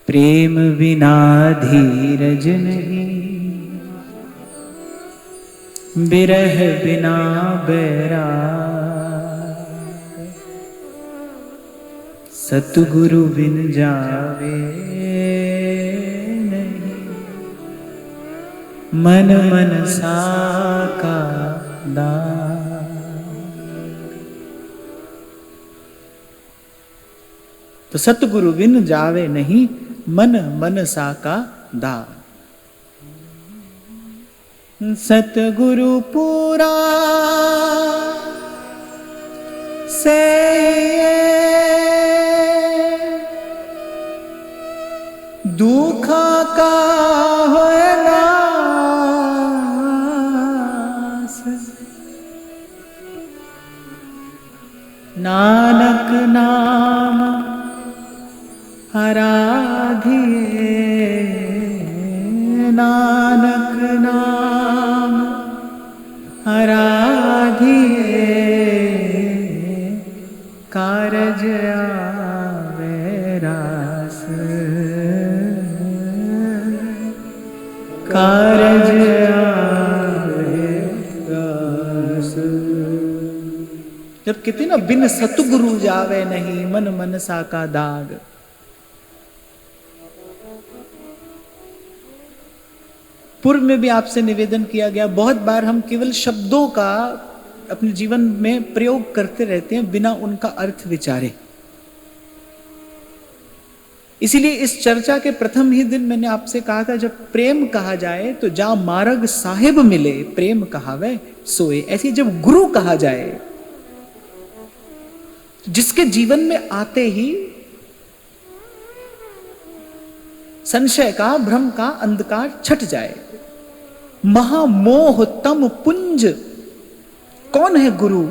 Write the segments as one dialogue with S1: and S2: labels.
S1: प्रेम बिना धीरज नहीं, बिरह बिना बैराग, सतगुरु बिन जावे नहीं, मन मन सा का दाग। तो सतगुरु बिन जावे नहीं, मन मन सा का दाग। सतगुरु पूरा से दुखा का होए नास, नानक नाम आराधिए, नानक नाम आराधिए, कारज आवे रास, कारज आवे रास। जब कहते ना बिन सतगुरु जावे नहीं, मन मन सा का दाग। पूर्व में भी आपसे निवेदन किया गया, बहुत बार हम केवल शब्दों का अपने जीवन में प्रयोग करते रहते हैं बिना उनका अर्थ विचारे। इसीलिए इस चर्चा के प्रथम ही दिन मैंने आपसे कहा था, जब प्रेम कहा जाए तो जा मार्ग साहिब मिले, प्रेम कहावे सोए। ऐसे जब गुरु कहा जाए, जिसके जीवन में आते ही संशय का, भ्रम का अंधकार छट जाए। महामोह तम पुंज। कौन है गुरु?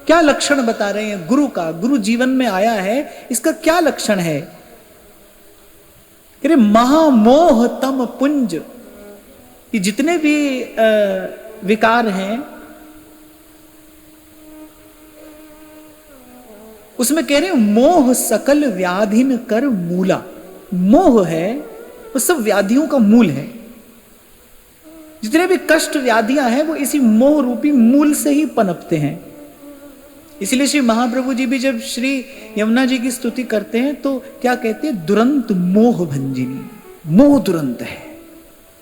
S1: क्या लक्षण बता रहे हैं गुरु का? गुरु जीवन में आया है, इसका क्या लक्षण है? अरे महामोह तम पुंज। ये जितने भी विकार हैं उसमें कह रहे हैं मोह सकल व्याधिन कर मूला। मोह है वो सब व्याधियों का मूल है। जितने भी कष्ट व्याधियां हैं वो इसी मोह रूपी मूल से ही पनपते हैं। इसलिए श्री महाप्रभु जी भी जब श्री यमुना जी की स्तुति करते हैं तो क्या कहते हैं? दुरंत मोह भंजिनी। मोह दुरंत है।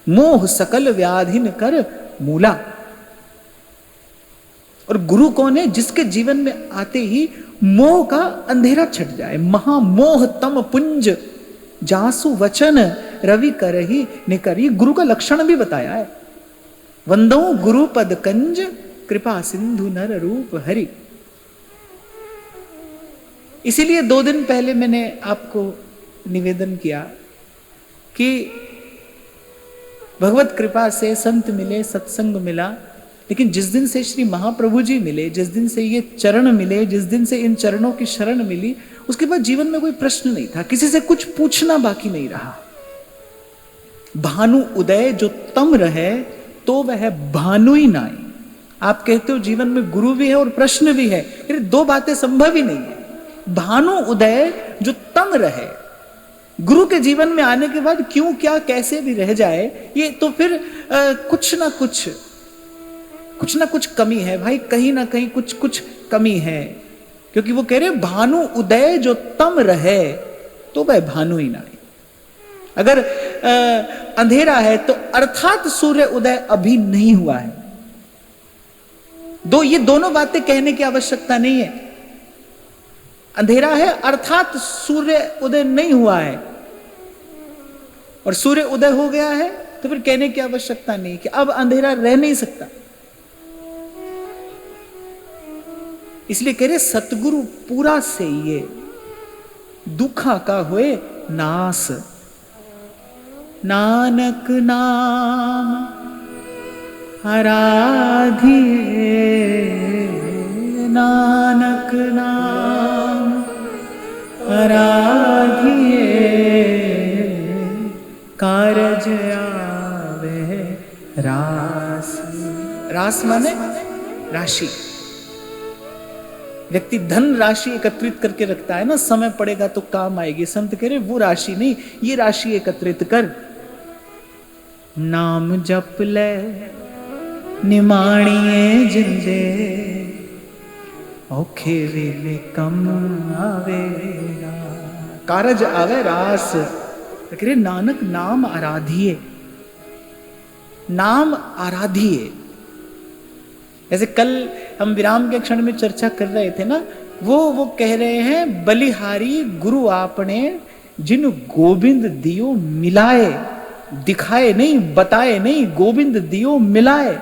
S1: मोह सकल व्याधिन कर मूला। और गुरु कौन है? जिसके जीवन में आते ही मोह का अंधेरा छट जाए। महामोह तम पुंज जासु वचन रवि करही निकरी। गुरु का लक्षण भी बताया है। वंदो गुरु पद कंज कृपा सिंधु नर रूप हरि। इसीलिए 2 दिन पहले मैंने आपको निवेदन किया कि भगवत कृपा से संत मिले, सत्संग मिला, लेकिन जिस दिन से श्री महाप्रभु जी मिले, जिस दिन से ये चरण मिले, जिस दिन से इन चरणों की शरण मिली, उसके बाद जीवन में कोई प्रश्न नहीं था, किसी से कुछ पूछना बाकी नहीं रहा। भानु उदय जो तम रहे तो वह भानु ही नाई। आप कहते हो जीवन में गुरु भी है और प्रश्न भी है, फिर 2 बातें संभव ही नहीं है। भानु उदय जो तम रहे, गुरु के जीवन में आने के बाद क्यों क्या कैसे भी रह जाए, ये तो फिर कुछ ना कुछ कमी है भाई, कहीं ना कहीं कुछ कमी है। क्योंकि वो कह रहे भानु उदय जो तम रहे तो वह भानु ही नाई। अगर अंधेरा है तो अर्थात सूर्य उदय अभी नहीं हुआ है। ये दोनों बातें कहने की आवश्यकता नहीं है। अंधेरा है अर्थात सूर्य उदय नहीं हुआ है, और सूर्य उदय हो गया है तो फिर कहने की आवश्यकता नहीं कि अब अंधेरा रह नहीं सकता। इसलिए कह रहे सतगुरु पूरा से ये दुखा का हुए नास। नानक नाम आराधिए, नानक नाम आराधिए, कारज आवे रास। रास माने राशि। व्यक्ति धन राशि एकत्रित करके रखता है ना, समय पड़ेगा तो काम आएगी। संत कह रहे वो राशि नहीं, ये राशि एकत्रित कर। नाम जप ले निमाणिए जिंदे, औखे वेले कम आवेगा, कारज आवे रास। तो कह रहे नानक नाम आराधिए, नाम आराधिए। जैसे कल हम विराम के क्षण में चर्चा कर रहे थे ना, वो कह रहे हैं बलिहारी गुरु आपने जिन गोविंद दियो मिलाए, दिखाए नहीं बताए नहीं, गोविंद दियो मिलाए।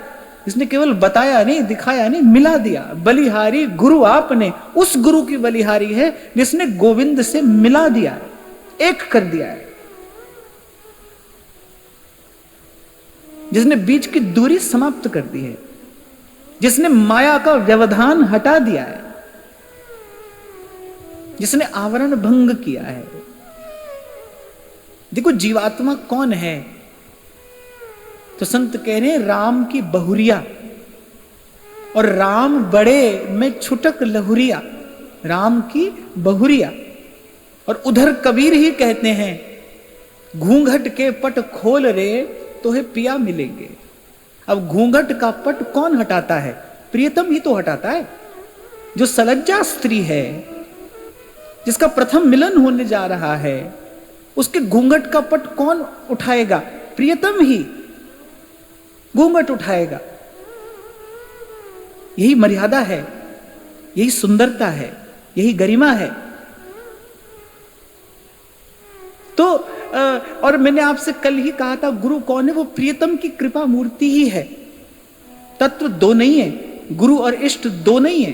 S1: इसने केवल बताया नहीं, दिखाया नहीं, मिला दिया। बलिहारी गुरु आपने, उस गुरु की बलिहारी है जिसने गोविंद से मिला दिया, एक कर दिया है, जिसने बीच की दूरी समाप्त कर दी है, जिसने माया का व्यवधान हटा दिया है, जिसने आवरण भंग किया है। देखो जीवात्मा कौन है, तो संत कह रहे हैं राम की बहुरिया, और राम बड़े में छुटक लहुरिया, राम की बहुरिया। और उधर कबीर ही कहते हैं घूंघट के पट खोल रे तो है पिया मिलेंगे। अब घूंघट का पट कौन हटाता है? प्रियतम ही तो हटाता है। जो सलज्जा स्त्री है, जिसका प्रथम मिलन होने जा रहा है, उसके घूंघट का पट कौन उठाएगा? प्रियतम ही घूंघट उठाएगा। यही मर्यादा है, यही सुंदरता है, यही गरिमा है। तो और मैंने आपसे कल ही कहा था गुरु कौन है? वो प्रियतम की कृपा मूर्ति ही है। तत्व दो नहीं है, गुरु और इष्ट दो नहीं है।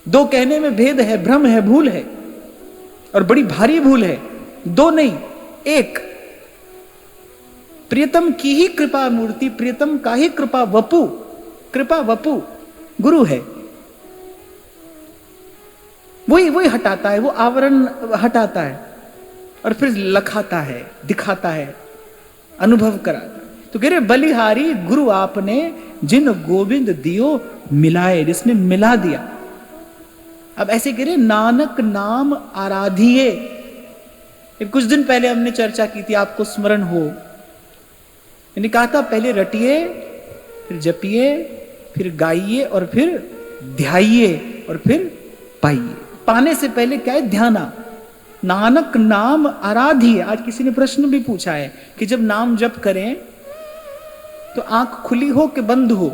S1: दो कहने में भेद है, भ्रम है, भूल है, और बड़ी भारी भूल है। दो नहीं, एक। प्रियतम की ही कृपा मूर्ति, प्रियतम का ही कृपा वपु, कृपा वपु गुरु है। वही हटाता है, वो आवरण हटाता है और फिर लखाता है, दिखाता है, अनुभव कराता है। तो कह रहे बलिहारी गुरु आपने जिन गोविंद दियो मिलाए, जिसने मिला दिया। अब ऐसे कह रहे नानक नाम आराधिए। कुछ दिन पहले हमने चर्चा की थी, आपको स्मरण हो, मैंने कहा था पहले रटिए, फिर जपिए, फिर गाइए, और फिर ध्याइए, और फिर पाइए। पाने से पहले क्या है? ध्याना। नानक नाम आराधिए। आज किसी ने प्रश्न भी पूछा है कि जब नाम जप करें तो आंख खुली हो कि बंद हो?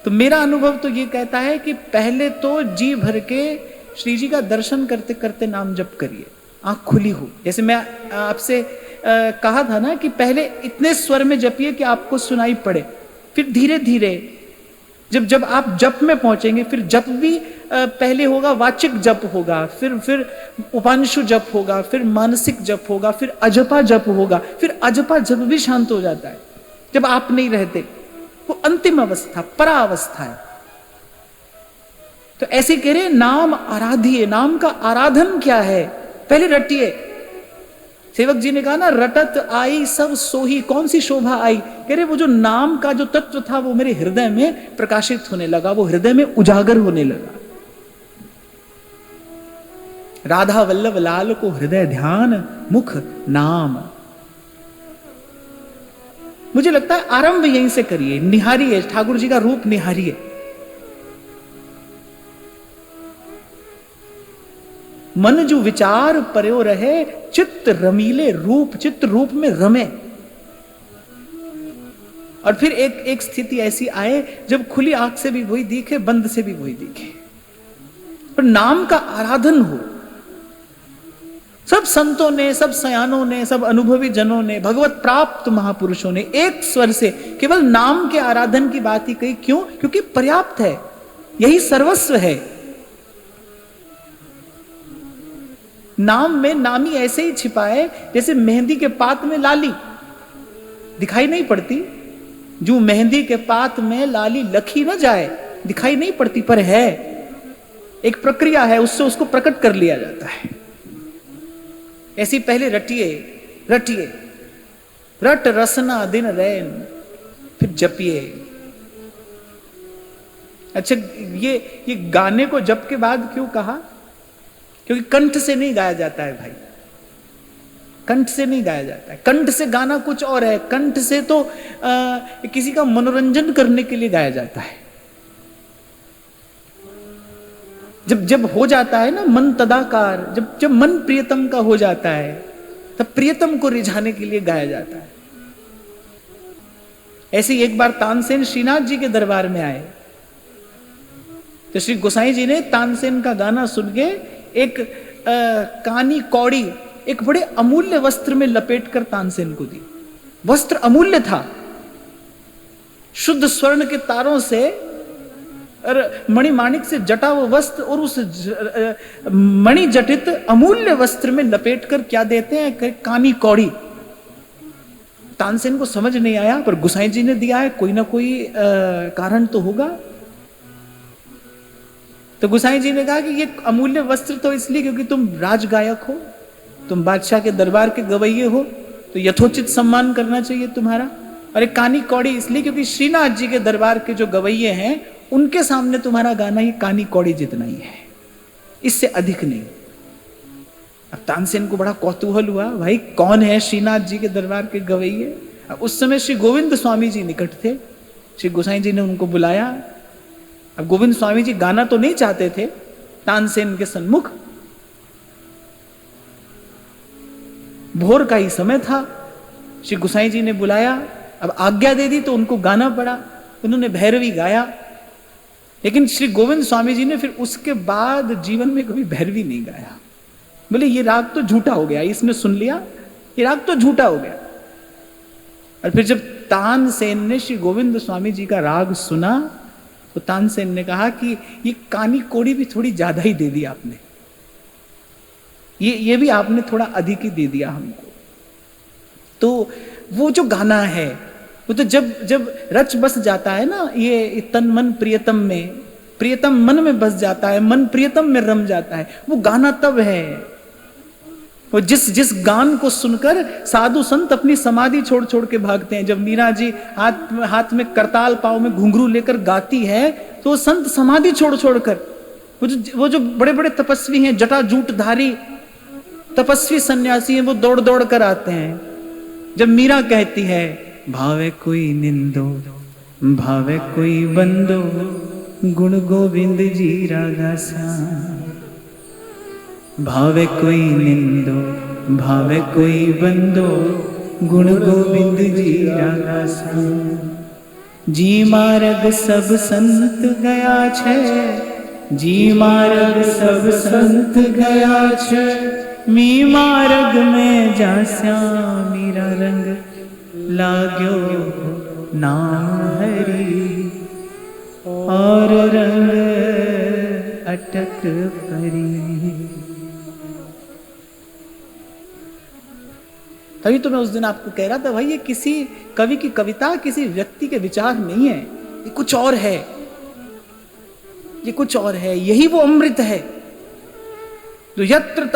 S1: तो मेरा अनुभव तो ये कहता है कि पहले तो जी भर के श्री जी का दर्शन करते करते नाम जप करिए, आंख खुली हो। जैसे मैं आपसे कहा था ना कि पहले इतने स्वर में जपिए कि आपको सुनाई पड़े, फिर धीरे धीरे जब आप जप में पहुंचेंगे, फिर जप भी पहले होगा, वाचिक जप होगा, फिर उपांशु जप होगा, फिर मानसिक जप होगा, फिर अजपा जप होगा, फिर अजपा जप भी शांत हो जाता है जब आप नहीं रहते। वो अंतिम अवस्था, परावस्था है। तो ऐसे कह रहे नाम आराधिए। नाम का आराधन क्या है? पहले रटिए। सेवक जी ने कहा ना, रटत आई सब सोही। कौन सी शोभा आई? कह रहे वो जो नाम का जो तत्व था वो मेरे हृदय में प्रकाशित होने लगा, वो हृदय में उजागर होने लगा। राधा वल्लभ लाल को हृदय ध्यान, मुख नाम। मुझे लगता है आरंभ यहीं से करिए, निहारिए, ठाकुर जी का रूप निहारिए। मन जो विचार पर्यो रहे, चित्त रमीले रूप, चित्त रूप में रमे। और फिर एक स्थिति ऐसी आए जब खुली आंख से भी वही दिखे, बंद से भी वही दिखे, पर नाम का आराधन हो। सब संतों ने, सब सयानों ने, सब अनुभवी जनों ने, भगवत प्राप्त महापुरुषों ने एक स्वर से केवल नाम के आराधन की बात ही कही। क्यों? क्योंकि पर्याप्त है, यही सर्वस्व है। नाम में नामी ऐसे ही छिपा है जैसे मेहंदी के पात में लाली दिखाई नहीं पड़ती। जो मेहंदी के पात में लाली लखी ना जाए, दिखाई नहीं पड़ती, पर है, एक प्रक्रिया है, उससे उसको प्रकट कर लिया जाता है। ऐसी पहले रटिए, रटिए, रट रसना दिन रैन, फिर जपिए, अच्छा, ये गाने को जप के बाद क्यों कहा? क्योंकि कंठ से नहीं गाया जाता है भाई, कंठ से नहीं गाया जाता है। कंठ से गाना कुछ और है। कंठ से तो किसी का मनोरंजन करने के लिए गाया जाता है। जब हो जाता है ना मन तदाकार, जब मन प्रियतम का हो जाता है, तब प्रियतम को रिझाने के लिए गाया जाता है। ऐसे ही एक बार तानसेन श्रीनाथ जी के दरबार में आए, तो श्री गोसाई जी ने तानसेन का गाना सुन के एक कानी कौड़ी, एक बड़े अमूल्य वस्त्र में लपेट कर तानसेन को दी। वस्त्र अमूल्य था, शुद्ध स्वर्ण के तारों से और मणिमाणिक से जटा वो वस्त्र, और उस मणि जटित अमूल्य वस्त्र में लपेट कर क्या देते हैं? कानी कौड़ी। तानसेन को समझ नहीं आया, पर गोसाई जी ने दिया है, कोई ना कोई कारण तो होगा। तो गोसाई जी ने कहा कि ये अमूल्य वस्त्र तो इसलिए क्योंकि तुम राजगायक हो, तुम बादशाह के दरबार के गवैये हो, तो यथोचित सम्मान करना चाहिए तुम्हारा। और एक कानी कौड़ी इसलिए क्योंकि श्रीनाथ जी के दरबार के जो गवैये हैं उनके सामने तुम्हारा गाना ही कानी कौड़ी जितना ही है, इससे अधिक नहीं। अब तानसेन को बड़ा कौतूहल हुआ, भाई कौन है श्रीनाथ जी के दरबार के गवैये? अब उस समय श्री गोविंद स्वामी जी निकट थे। श्री गोसाई जी ने उनको बुलाया। अब गोविंद स्वामी जी गाना तो नहीं चाहते थे तानसेन के सन्मुख, भोर का ही समय था। श्री गोसाई जी ने बुलाया, अब आज्ञा दे दी तो उनको गाना पड़ा। उन्होंने भैरवी गाया, लेकिन श्री गोविंद स्वामी जी ने फिर उसके बाद जीवन में कभी भैरवी नहीं गाया। बोले ये राग तो झूठा हो गया, इसने सुन लिया, ये राग तो झूठा हो गया। और फिर जब तानसेन ने श्री गोविंद स्वामी जी का राग सुना, तो तानसेन ने कहा कि ये कानी कोड़ी भी थोड़ी ज्यादा ही दे दी आपने, ये भी आपने थोड़ा अधिक ही दे दिया हमको। तो वो जो गाना है वो तो जब रच बस जाता है ना, ये तन मन प्रियतम में, प्रियतम मन में बस जाता है, मन प्रियतम में रम जाता है, वो गाना तब है। वो जिस गान को सुनकर साधु संत अपनी समाधि छोड़ छोड़ के भागते हैं। जब मीरा जी हाथ में करताल, पाँव में घुंघरू लेकर गाती है, तो संत समाधि छोड़ छोड़ कर, वो जो बड़े बड़े तपस्वी हैं, जटा जूटधारी तपस्वी सन्यासी हैं, वो दौड़ दौड़ कर आते हैं। जब मीरा कहती है भावे कोई निंदो भावे कोई बंदो, गुण गोविंद जी रागा सा, भावे कोई निंदो भावे कोई बंदो, गुण गोविंद जी रागा सा। जी मार्ग सब संत गया छे, जी मार्ग सब संत गया छे, मी मार्ग में जास्या मीरा रंग लाग्यो नाम हरि, और रंग अटक परी। तभी तो मैं उस दिन आपको कह रहा था, भाई ये किसी कवि की कविता, किसी व्यक्ति के विचार नहीं है, ये कुछ और है, ये कुछ और है। यही वो अमृत है जो यत्र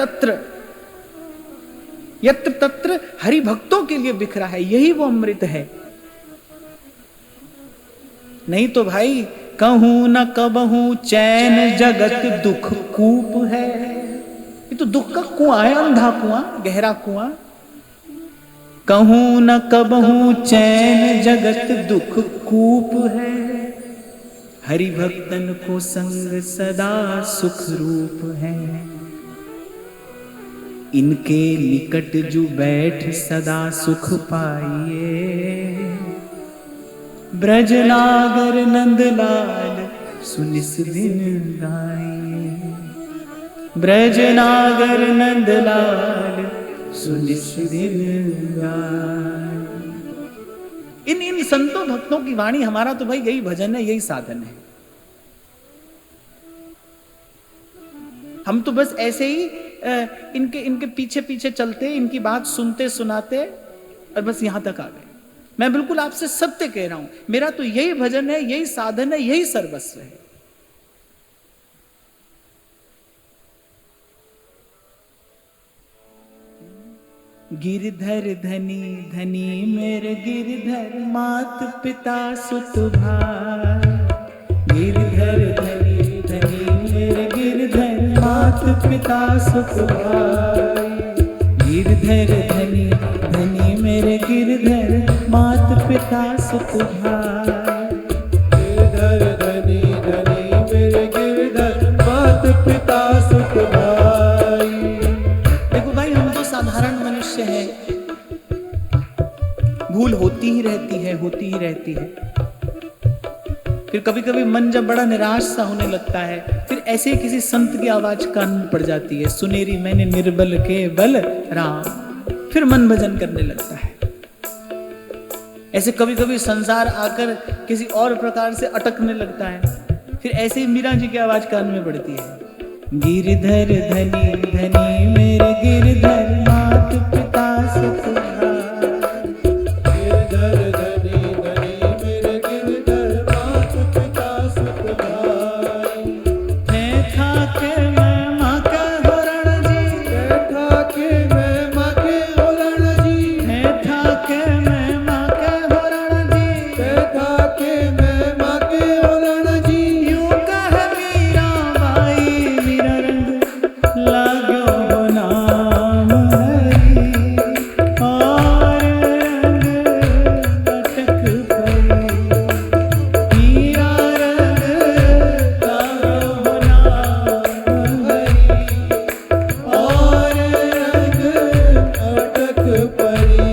S1: तत्र हरि भक्तों के लिए बिखरा है, यही वो अमृत है। नहीं तो भाई कहूं न कबहूं चैन जगत दुख कूप है, ये तो दुख का कुआं है, अंधा कुआं, गहरा कुआं। कहूं न कबहूं चैन जगत दुख कूप है, हरि भक्तन को संग सदा सुख रूप है। इनके निकट जो बैठ सदा सुख पाइए, ब्रजनागर नंदलाल सुनिस दिन गाइए, ब्रजनागर नंदलाल सुनिस दिन गाइए। इन संतों भक्तों की वाणी, हमारा तो भाई यही भजन है, यही साधन है। हम तो बस ऐसे ही इनके पीछे पीछे चलते, इनकी बात सुनते सुनाते और बस यहां तक आ गए। मैं बिल्कुल आपसे सत्य कह रहा हूं, मेरा तो यही भजन है, यही साधन है, यही सर्वस्व है। गिरधर धनी धनी मेरे गिरधर, मात पिता सुत भाई, गिरधर पिता सुख भाई। गिरधर धनी धनी मेरे गिरधर, मात पिता सुख भाई।
S2: गिरधर धनी धनी मेरे गिरधर, मात पिता सुख भाई।
S1: देखो भाई, हम तो साधारण मनुष्य हैं, भूल होती ही रहती है, होती ही रहती है। फिर कभी कभी मन जब बड़ा निराश सा होने लगता है, फिर ऐसे किसी संत की आवाज कान में पड़ जाती है, सुनेरी मैंने निर्बल के बल राम, फिर मन भजन करने लगता है। ऐसे कभी कभी संसार आकर किसी और प्रकार से अटकने लगता है, फिर ऐसे ही मीरा जी की आवाज कान में पड़ती है, गिरधर धनी धनी मेरे गिरधर, मात पिता सुख भाई।
S2: गिरधर धनी धनी मेरे गिरधर, मात पिता सुख भाई।
S1: है था के मैं माँ का हरण जी,
S2: बैठा के मैं माँ के हरण जी,
S1: है था के मैं माँ का हरण जी,
S2: बैठा के मैं माँ के हरण जी।
S1: यूं कह मीरा बाई, मीरा रंग लाग्यो नाम हरी, और रंग अटक पई। मीरा रंग लाग्यो नाम हरी,
S2: और रंग अटक परी।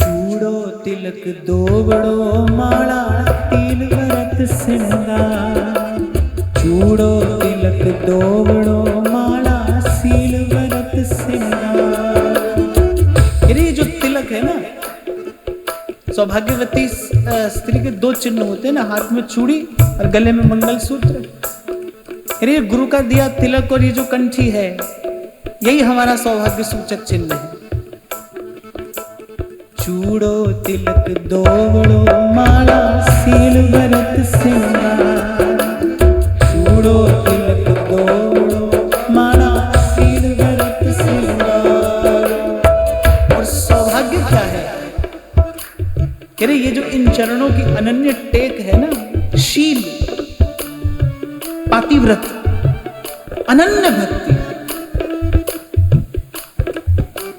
S1: चूड़ो तिलक दोवड़ो माला, तीन भरत श्रृंगार। चूड़ो तिलक दोवड़ो माला, सील भरत श्रृंगार। ये जो तिलक है ना, सौभाग्यवती स्त्री के दो चिन्ह होते हैं ना, हाथ में चूड़ी और गले में मंगलसूत्र। ये गुरु का दिया तिलक और ये जो कंठी है, यही हमारा सौभाग्य सूचक चिन्ह है। चूड़ो तिलक दोवड़ो माला, सील भरत श्रृंगार। चूड़ो तिलक दोवड़ो माला, सील भरत श्रृंगार। और सौभाग्य क्या है? कह रहे ये जो इन चरणों की अनन्य टेक है ना, शील, पातिव्रत, अनन्य भक्ति।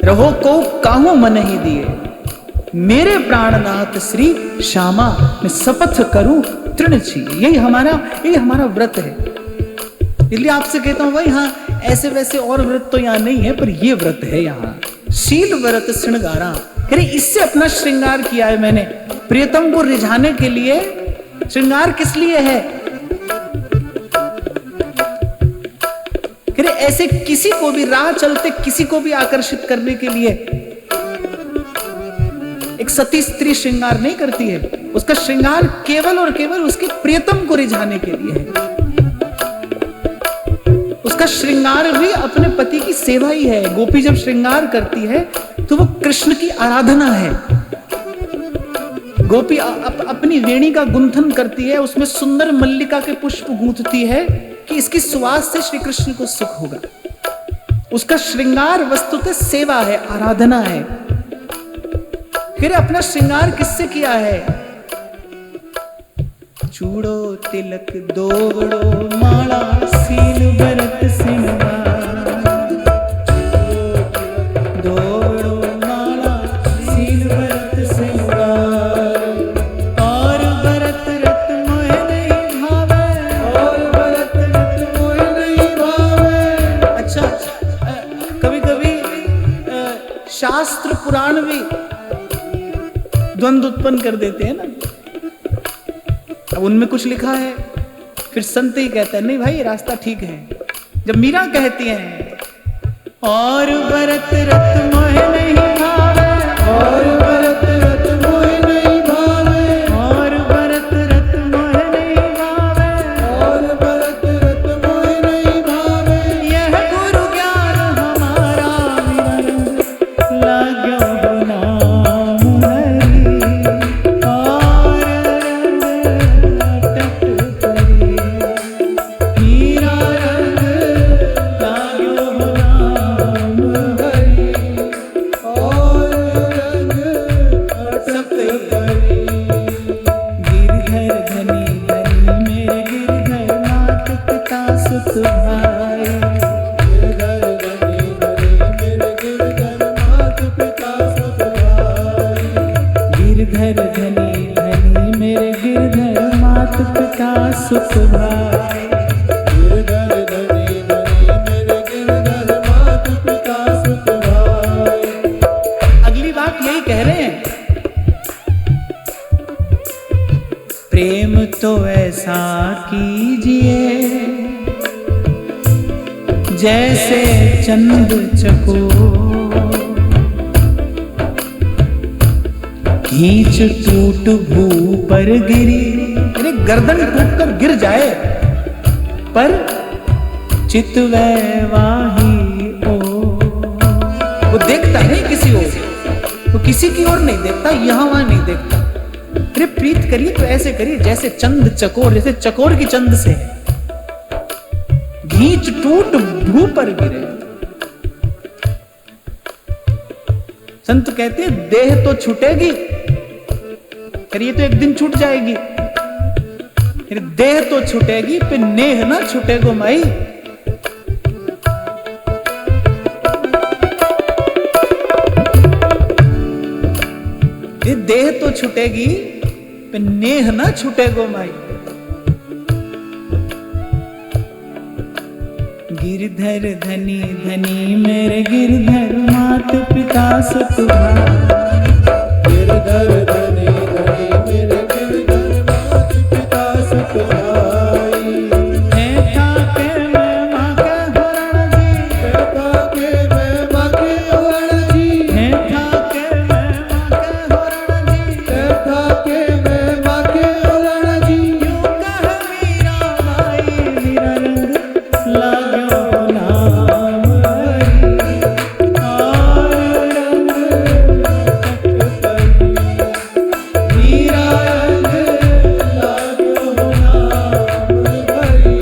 S1: रहो को काहू मन ही दिए, मेरे प्राणनाथ श्री श्यामा, मैं शपथ करूं तृण छिए। यही हमारा व्रत है। इसलिए आपसे कहता हूं भाई, हाँ ऐसे वैसे और व्रत तो यहाँ नहीं है, पर ये व्रत है यहाँ, शील व्रत श्रृंगारा। अरे इससे अपना श्रृंगार किया है मैंने, प्रियतम को रिझाने के लिए। श्रृंगार किस लिए है? अरे ऐसे किसी को भी राह चलते किसी को भी आकर्षित करने के लिए एक सती स्त्री श्रृंगार नहीं करती है। उसका श्रृंगार केवल और केवल उसके प्रियतम को रिझाने के लिए है। उसका श्रृंगार भी अपने पति की सेवा ही है। गोपी जब श्रृंगार करती है तो वो कृष्ण की आराधना है। गोपी अपनी वेणी का गुंथन करती है, उसमें सुंदर मल्लिका के पुष्प गूंथती है कि इसकी सुवास से श्री कृष्ण को सुख होगा। उसका श्रृंगार वस्तुतः सेवा है, आराधना है। फिर अपना श्रृंगार किससे किया है? चूड़ो तिलक दोवड़ो माला, सील भरत श्रृंगार। दोवड़ो माला, सील भरत श्रृंगार। और भरत रत मोह नहीं भावे,
S2: और भरत रत मोह नहीं भावे।
S1: अच्छा, कभी कभी शास्त्र पुराण भी द्वंद्व उत्पन्न कर देते हैं ना। अब उनमें कुछ लिखा है, फिर संत ही कहता है नहीं भाई ये रास्ता ठीक है। जब मीरा कहती है और भरत रत मोह नहीं भावे,
S2: और भरत रत
S1: गिरधर धनी धनी मेरे गिरधर मात पिता सुख भाई।
S2: गिरधर धनी धनी मेरे गिरधर मात पिता सुख भाई।
S1: अगली बात यही कह रहे हैं, प्रेम तो ऐसा कीजिए जैसे चंद चकोर, खींच टूट भू पर गिरी, अरे गर्दन टूट कर गिर जाए पर चित वैवाही ओ। वो देखता नहीं किसी ओर, वो किसी की ओर नहीं देखता, यहां वहां नहीं देखता। अरे प्रीत करिए तो ऐसे करिए जैसे चंद चकोर, जैसे चकोर की चंद से है, खींच टूट भू पर गिरे। संत कहते हैं देह तो छूटेगी, फिर ये तो एक दिन छूट जाएगी, फिर देह तो छूटेगी फिर नेह ना छूटेगो माई। ये देह तो छूटेगी फिर नेह ना छूटेगो माई। गिरधर धनी धनी मेरे गिरधर मात पिता सुख भाई।
S2: गिरधर धनी धनी मेरे गिरधर मात पिता सुख भाई।
S1: ऐठा के मैं माँ के हरण जी,
S2: ऐठा के मैं माँ के हरण जी।
S1: ऐठा के मैं माँ के हरण जी,
S2: ऐठा के मैं माँ के हरण जी।
S1: यूं कह मीरा बाई मीरा रंग लाग्यो नाम हरि। और रंग
S2: मीरा रंग लाग्यो नाम हरि।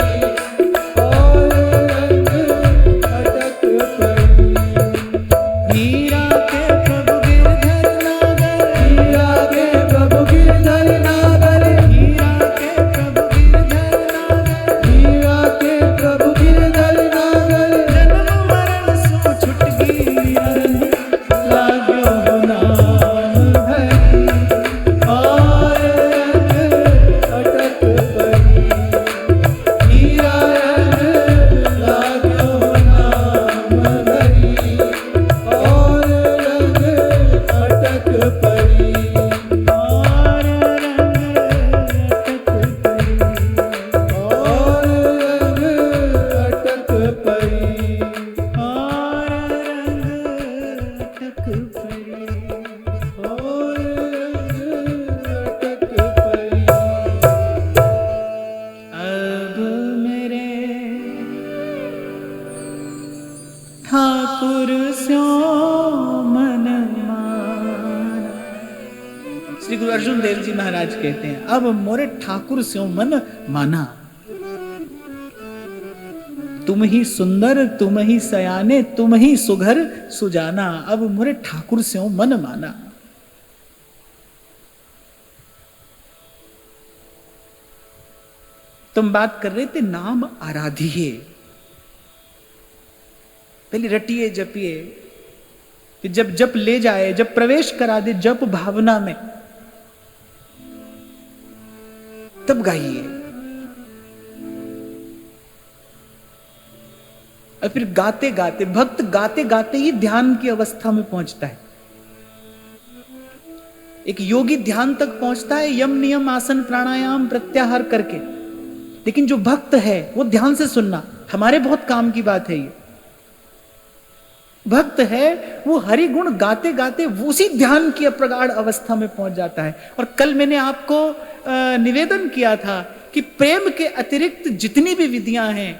S2: और रंग अटक पड़ी।
S1: हीरा के प्रभु गिरधर नागर,
S2: हीरा के प्रभु गिरधर नागर।
S1: हीरा के प्रभु गिरधर नागर,
S2: हीरा के प्रभु गिरधर नागर।
S1: जन्म मरण सो छुटगी मीरा रंग लाग्यो नाम हरि।
S2: और रंग अटक पड़ी। हीरा रंग लाग्यो नाम हरि। और रंग अटक पड़ी।
S1: और रंग अटक पड़ी,
S2: और रंग अटक पड़ी।
S1: और रंग अटक पड़ी।
S2: और रंग अटक पड़ी।
S1: अब मेरे ठाकुर स्यो मन माना। श्री गुरु अर्जुन देव जी महाराज कहते हैं अब मोरे ठाकुर स्यो मन माना। तुम ही सुंदर तुम ही सयाने तुम ही सुघर सुजाना, अब मोरे ठाकुर स्यो मन माना। तुम बात कर रहे थे नाम आराधिए, पहले रटिए जपिए, फिर जब जप ले जाए, जब प्रवेश करा दे जप भावना में, तब गाइए। और फिर गाते गाते, भक्त गाते गाते ही ध्यान की अवस्था में पहुंचता है। एक योगी ध्यान तक पहुंचता है यम नियम आसन प्राणायाम प्रत्याहार करके, लेकिन जो भक्त है वो ध्यान से सुनना हमारे बहुत काम की बात है। ये भक्त है वो हरि गुण गाते गाते उसी ध्यान की प्रगाढ़ अवस्था में पहुंच जाता है। और कल मैंने आपको निवेदन किया था कि प्रेम के अतिरिक्त जितनी भी विधियां हैं,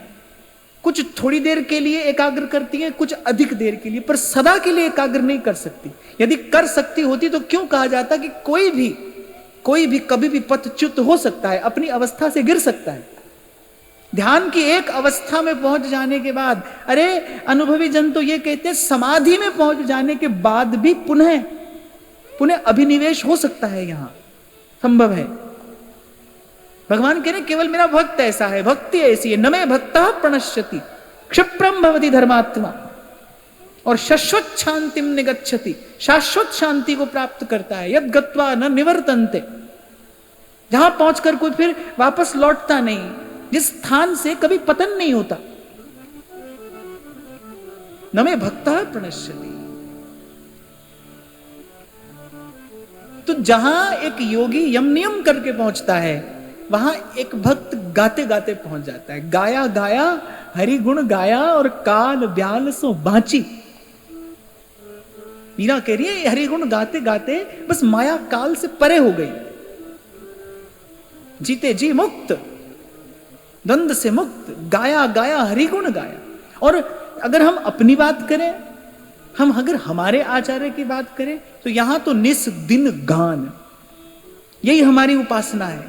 S1: कुछ थोड़ी देर के लिए एकाग्र करती हैं, कुछ अधिक देर के लिए, पर सदा के लिए एकाग्र नहीं कर सकती। यदि कर सकती होती तो क्यों कहा जाता कि कोई भी कभी भी पथच्युत हो सकता है, अपनी अवस्था से गिर सकता है। ध्यान की एक अवस्था में पहुंच जाने के बाद, अरे अनुभवी जन तो ये कहते हैं समाधि में पहुंच जाने के बाद भी पुनः अभिनिवेश हो सकता है, यहां संभव है। भगवान कह रहे केवल मेरा भक्त ऐसा है, भक्ति ऐसी है, न मे भक्तः प्रणश्यति क्षिप्रम भवति धर्मात्मा। और शाश्वत शांतिम निगच्छति, शाश्वत शांति को प्राप्त करता है। यद गत्वा न निवर्तन्ते, जहां पहुंचकर कोई फिर वापस लौटता नहीं, जिस स्थान से कभी पतन नहीं होता। न मे भक्तः प्रणश्यति। तो जहां एक योगी यम नियम करके पहुंचता है, वहां एक भक्त गाते गाते पहुंच जाता है। गाया गाया हरि गुण गाया और काल ब्याल सो बांची। मीरा कह रही है हरि गुण गाते गाते बस माया काल से परे हो गई, जीते जी मुक्त, द्वंद से मुक्त, गाया गाया हरि गुण गाया। और अगर हम अपनी बात करें, हम अगर हमारे आचार्य की बात करें, तो यहां तो निस दिन गान, यही हमारी उपासना है।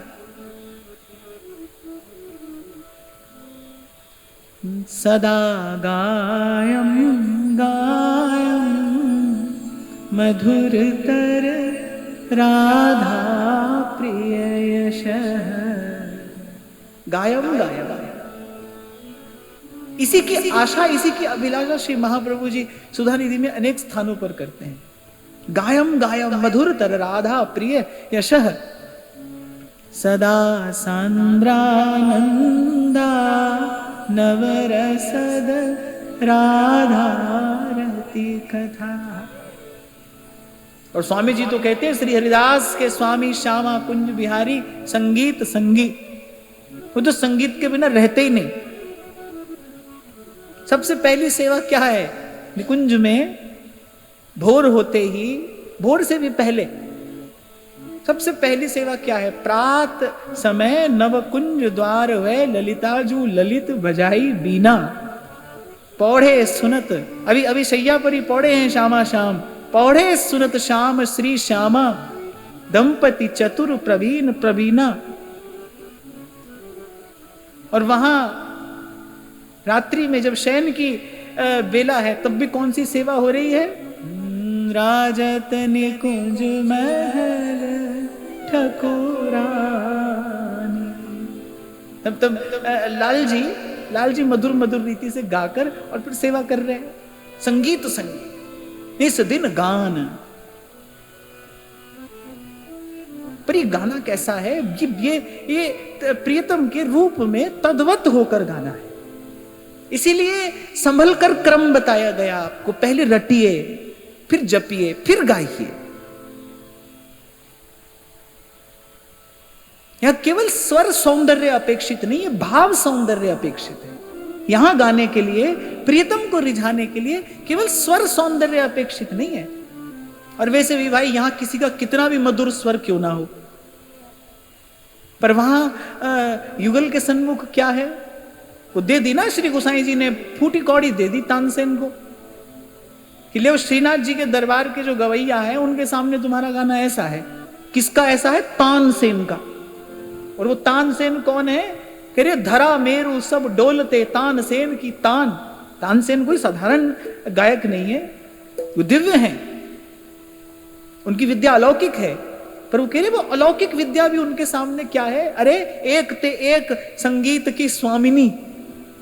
S1: सदा गायम गायम मधुरतर राधा प्रिय यशः, गायम गायम। इसी की आशा, इसी की अभिलाषा श्री महाप्रभु जी सुधा निधि में अनेक स्थानों पर करते हैं। गायम गायम मधुरतर राधा प्रिय यशः, सदा सांद्रानंदा नवरसद राधारति कथा। और स्वामी जी तो कहते हैं श्री हरिदास के स्वामी श्यामा कुंज बिहारी संगीत संगी, वो तो संगीत के बिना रहते ही नहीं। सबसे पहली सेवा क्या है निकुंज में? भोर होते ही, भोर से भी पहले सबसे पहली सेवा क्या है? प्रात समय नव कुंज द्वार वे ललिताजू ललित बजाई बीना। पौढ़े सुनत, अभी अभी शैया पर ही पौढ़े हैं श्यामा श्याम, पौढ़े सुनत श्याम श्री श्यामा दंपति चतुर प्रवीण प्रवीणा। और वहां रात्रि में जब शयन की बेला है, तब भी कौन सी सेवा हो रही है? राजत निकुंज महल ठकुरानी। तब लाल जी मधुर मधुर रीति से गाकर और फिर सेवा कर रहे हैं। संगीत संगीत, इस दिन गान। पर ये गाना कैसा है? ये प्रियतम के रूप में तद्वत होकर गाना है। इसीलिए संभल कर क्रम बताया गया आपको। पहले रटिए, फिर जपिए, फिर गाइए। यहां केवल स्वर सौंदर्य अपेक्षित नहीं है, भाव सौंदर्य अपेक्षित है। यहां गाने के लिए, प्रियतम को रिझाने के लिए केवल स्वर सौंदर्य अपेक्षित नहीं है। और वैसे भी भाई यहां किसी का कितना भी मधुर स्वर क्यों ना हो, पर वहां युगल के सन्मुख क्या है? वो दे दी ना श्री गोसाई जी ने, फूटी कौड़ी दे दी तानसेन को कि ले श्रीनाथ जी के दरबार के जो गवैया है उनके सामने तुम्हारा गाना ऐसा है। किसका ऐसा है? तानसेन का। और वो तानसेन कौन है? कह रहे धरा मेरू सब डोलते तानसेन की तान। तानसेन कोई साधारण गायक नहीं है, वो दिव्य हैं, उनकी विद्या अलौकिक है। पर वो कह रहे वो अलौकिक विद्या भी उनके सामने क्या है? अरे एक ते एक संगीत की स्वामिनी।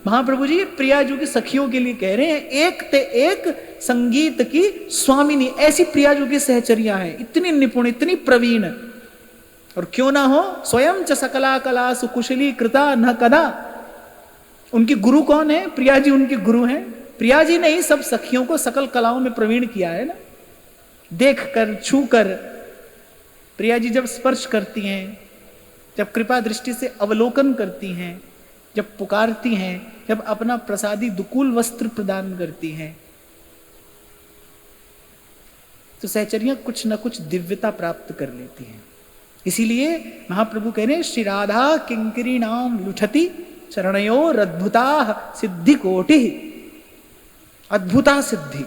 S1: महाप्रभु जी प्रियाजू की सखियों के लिए कह रहे हैं, एक ते एक संगीत की स्वामिनी। ऐसी प्रियाजू की सहचरियां हैं, इतनी निपुण, इतनी प्रवीण। और क्यों ना हो, स्वयं च सकला कला सुकुशली कृता न कदा। उनकी गुरु कौन है? प्रिया जी उनके गुरु हैं। प्रिया जी ने ही सब सखियों को सकल कलाओं में प्रवीण किया है ना। देख कर, छू कर प्रिया जी जब स्पर्श करती हैं, जब कृपा दृष्टि से अवलोकन करती हैं, जब पुकारती हैं, जब अपना प्रसादी दुकूल वस्त्र प्रदान करती हैं, तो सहचरियां कुछ न कुछ दिव्यता प्राप्त कर लेती हैं। इसीलिए महाप्रभु कह रहे हैं, श्री राधा किंकरी नाम लुठती चरणयोर अद्भुता सिद्धि कोटि। अद्भुता सिद्धि,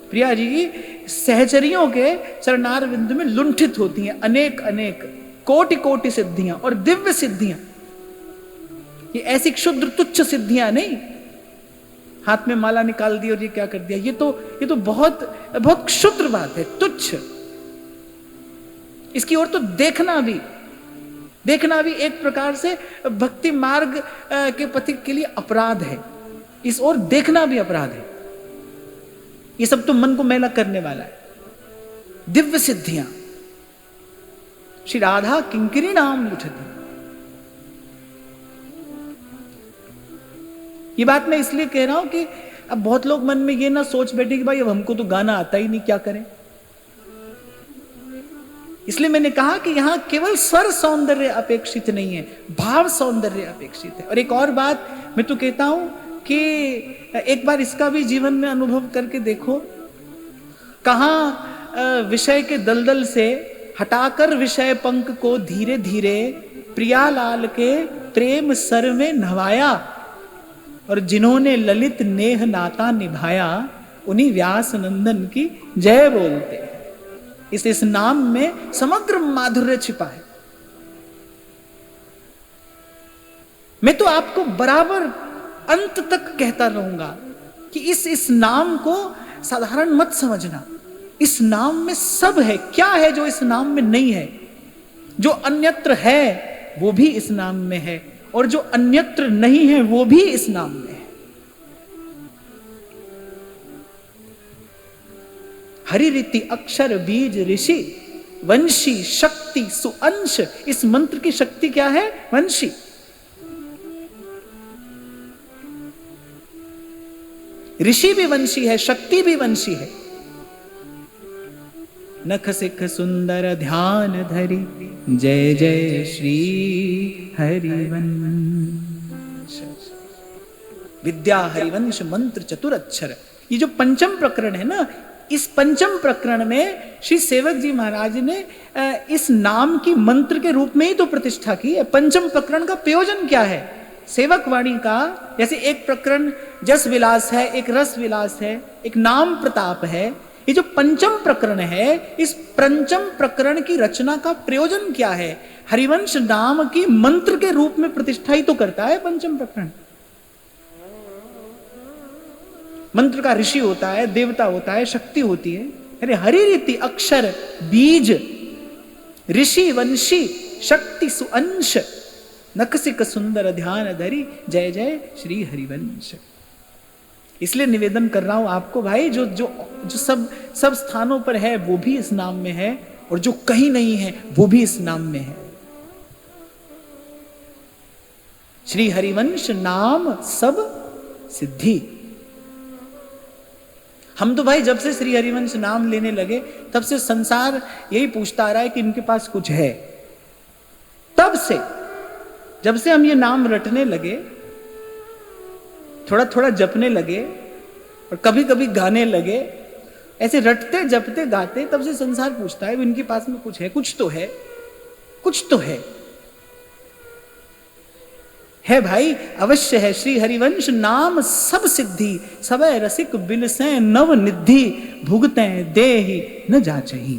S1: प्रिया जी की सहचरियों के चरणार बिंद में लुंठित होती हैं अनेक अनेक कोटि कोटि सिद्धियां और दिव्य सिद्धियां। ये ऐसी क्षुद्र तुच्छ सिद्धियां नहीं, हाथ में माला निकाल दी और ये क्या कर दिया, ये तो बहुत बहुत क्षुद्र बात है, तुच्छ। इसकी ओर तो देखना भी एक प्रकार से भक्ति मार्ग के पथिक के लिए अपराध है। इस ओर देखना भी अपराध है। ये सब तो मन को मैला करने वाला है। दिव्य सिद्धियां, श्री राधा किंकरी नाम लुठती। ये बात मैं इसलिए कह रहा हूं कि अब बहुत लोग मन में ये ना सोच बैठे कि भाई अब हमको तो गाना आता ही नहीं, क्या करें। इसलिए मैंने कहा कि यहां केवल स्वर सौंदर्य अपेक्षित नहीं है, भाव सौंदर्य अपेक्षित है। और एक और बात मैं तो कहता हूं कि एक बार इसका भी जीवन में अनुभव करके देखो। कहां विषय के दलदल से हटाकर विषय पंख को धीरे धीरे प्रियालाल के प्रेम सर में नवाया, और जिन्होंने ललित नेह नाता निभाया उन्हीं व्यास नंदन की जय बोलते हैं। इस नाम में समग्र माधुर्य छिपा है। मैं तो आपको बराबर अंत तक कहता रहूंगा कि इस नाम को साधारण मत समझना। इस नाम में सब है। क्या है जो इस नाम में नहीं है? जो अन्यत्र है वो भी इस नाम में है, और जो अन्यत्र नहीं है वो भी इस नाम में है। हरि रीति अक्षर बीज ऋषि वंशी शक्ति सुअंश। इस मंत्र की शक्ति क्या है? वंशी। ऋषि भी वंशी है, शक्ति भी वंशी है। नख सिख सुंदर ध्यान धरी जय जय श्री हरिवंश। विद्या हरिवंश मंत्र चतुर अक्षर। ये जो पंचम प्रकरण है ना, इस पंचम प्रकरण में श्री सेवक जी महाराज ने इस नाम की मंत्र के रूप में ही तो प्रतिष्ठा की है। पंचम प्रकरण का प्रयोजन क्या है? सेवक वाणी का, जैसे एक प्रकरण जस विलास है, एक रस विलास है, एक नाम प्रताप है। ये जो पंचम प्रकरण है, इस पंचम प्रकरण की रचना का प्रयोजन क्या है? हरिवंश नाम की मंत्र के रूप में प्रतिष्ठा ही तो करता है पंचम प्रकरण। मंत्र का ऋषि होता है, देवता होता है, शक्ति होती है। अरे हरि रीति अक्षर बीज ऋषि वंशी शक्ति सुअंश नखसिक सुंदर ध्यान धरी जय जय श्री हरिवंश। इसलिए निवेदन कर रहा हूं आपको भाई, जो जो जो सब स्थानों पर है वो भी इस नाम में है, और जो कहीं नहीं है वो भी इस नाम में है। श्री हरिवंश नाम सब सिद्धि। हम तो भाई जब से श्री हरिवंश नाम लेने लगे तब से संसार यही पूछता आ रहा है कि इनके पास कुछ है। तब से जब से हम ये नाम रटने लगे, थोड़ा थोड़ा जपने लगे और कभी कभी गाने लगे, ऐसे रटते जपते गाते, तब से संसार पूछता है इनके पास में कुछ है, कुछ तो है, कुछ तो है भाई, अवश्य है। श्री हरिवंश नाम सब सिद्धि सवै रसिक बिलसें नव निधि भुगतें देहि न जाचहि।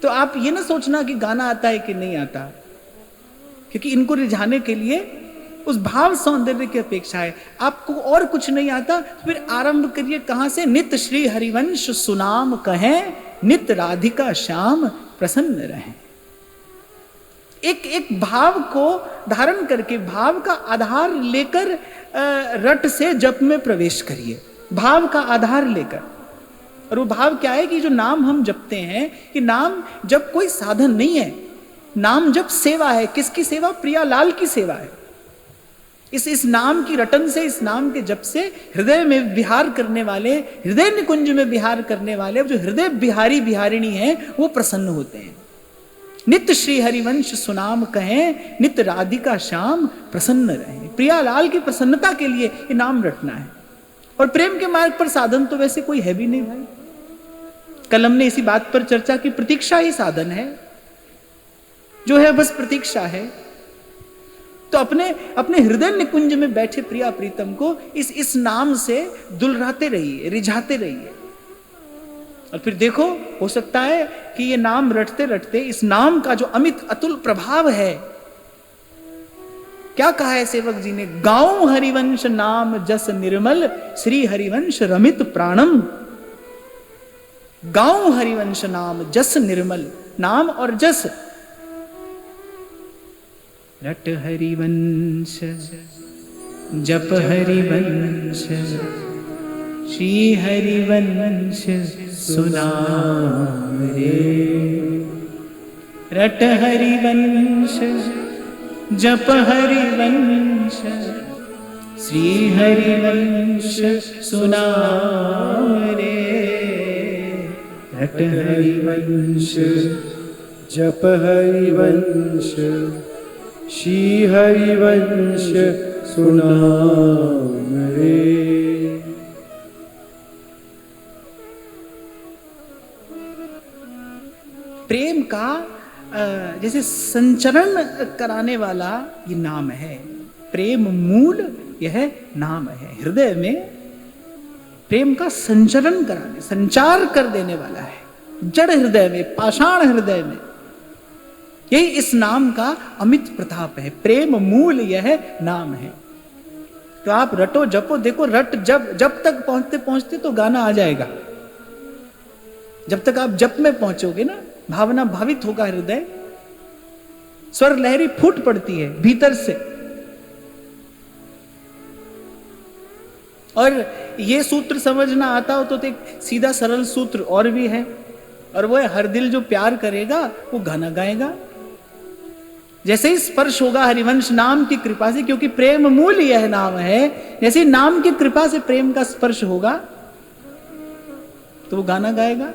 S1: तो आप ये ना सोचना कि गाना आता है कि नहीं आता, क्योंकि इनको रिझाने के लिए उस भाव सौंदर्य की अपेक्षा है। आपको और कुछ नहीं आता, फिर आरंभ करिए कहां से? नित श्री हरिवंश सुनाम कहें, नित राधिका श्याम प्रसन्न रहें। एक एक भाव को धारण करके, भाव का आधार लेकर रट से जप में प्रवेश करिए, भाव का आधार लेकर। और वो भाव क्या है कि जो नाम हम जपते हैं, कि नाम जब कोई साधन नहीं है, नाम जब सेवा है। किसकी सेवा? प्रियालाल की सेवा है। इस नाम की रटन से, इस नाम के जप से हृदय में विहार करने वाले, हृदय निकुंज में विहार करने वाले जो हृदय बिहारी बिहारिणी हैं, वो प्रसन्न होते हैं। नित्य श्री हरिवंश सुनाम कहें, नित्य राधिका श्याम प्रसन्न रहे। प्रियालाल की प्रसन्नता के लिए ये नाम रटना है। और प्रेम के मार्ग पर साधन तो वैसे कोई है भी नहीं भाई। कल हमने इसी बात पर चर्चा की, प्रतीक्षा ही साधन है, जो है बस प्रतीक्षा है। तो अपने हृदय निकुंज में बैठे प्रिया प्रीतम को इस नाम से दुलराते रहिए, रिझाते रहिए। और फिर देखो, हो सकता है कि ये नाम रटते रटते इस नाम का जो अमित अतुल प्रभाव है, क्या कहा है सेवक जी ने? गाऊं हरिवंश नाम जस निर्मल, श्री हरिवंश रमित प्राणम। गाऊं हरिवंश नाम जस निर्मल, नाम और जस। रट हरिवंश जप हरिवंश श्री हरिवंश सुनाम रे। रट हरिवंश जप हरिवंश श्री हरिवंश सुनाम रे। रट हरिवंश
S2: जप हरिवंश श्री हरिवंश सुनाम रे।
S1: प्रेम का जैसे संचरण कराने वाला ये नाम है। प्रेम मूल यह नाम है। हृदय में प्रेम का संचरण कराने, संचार कर देने वाला है। जड़ हृदय में, पाषाण हृदय में, यही इस नाम का अमित प्रताप है। प्रेम मूल यह नाम है। तो आप रटो जपो, देखो रट जब तक पहुंचते पहुंचते तो गाना आ जाएगा। जब तक आप जप में पहुंचोगे ना, भावना भावित होगा हृदय, स्वर लहरी फूट पड़ती है भीतर से। और ये सूत्र समझना आता हो तो एक सीधा सरल सूत्र और भी है, और वो है हर दिल जो प्यार करेगा वो गाना गाएगा। जैसे ही स्पर्श होगा हरिवंश नाम की कृपा से, क्योंकि प्रेम मूल यह नाम है, जैसे ही नाम की कृपा से प्रेम का स्पर्श होगा तो वो गाना गाएगा।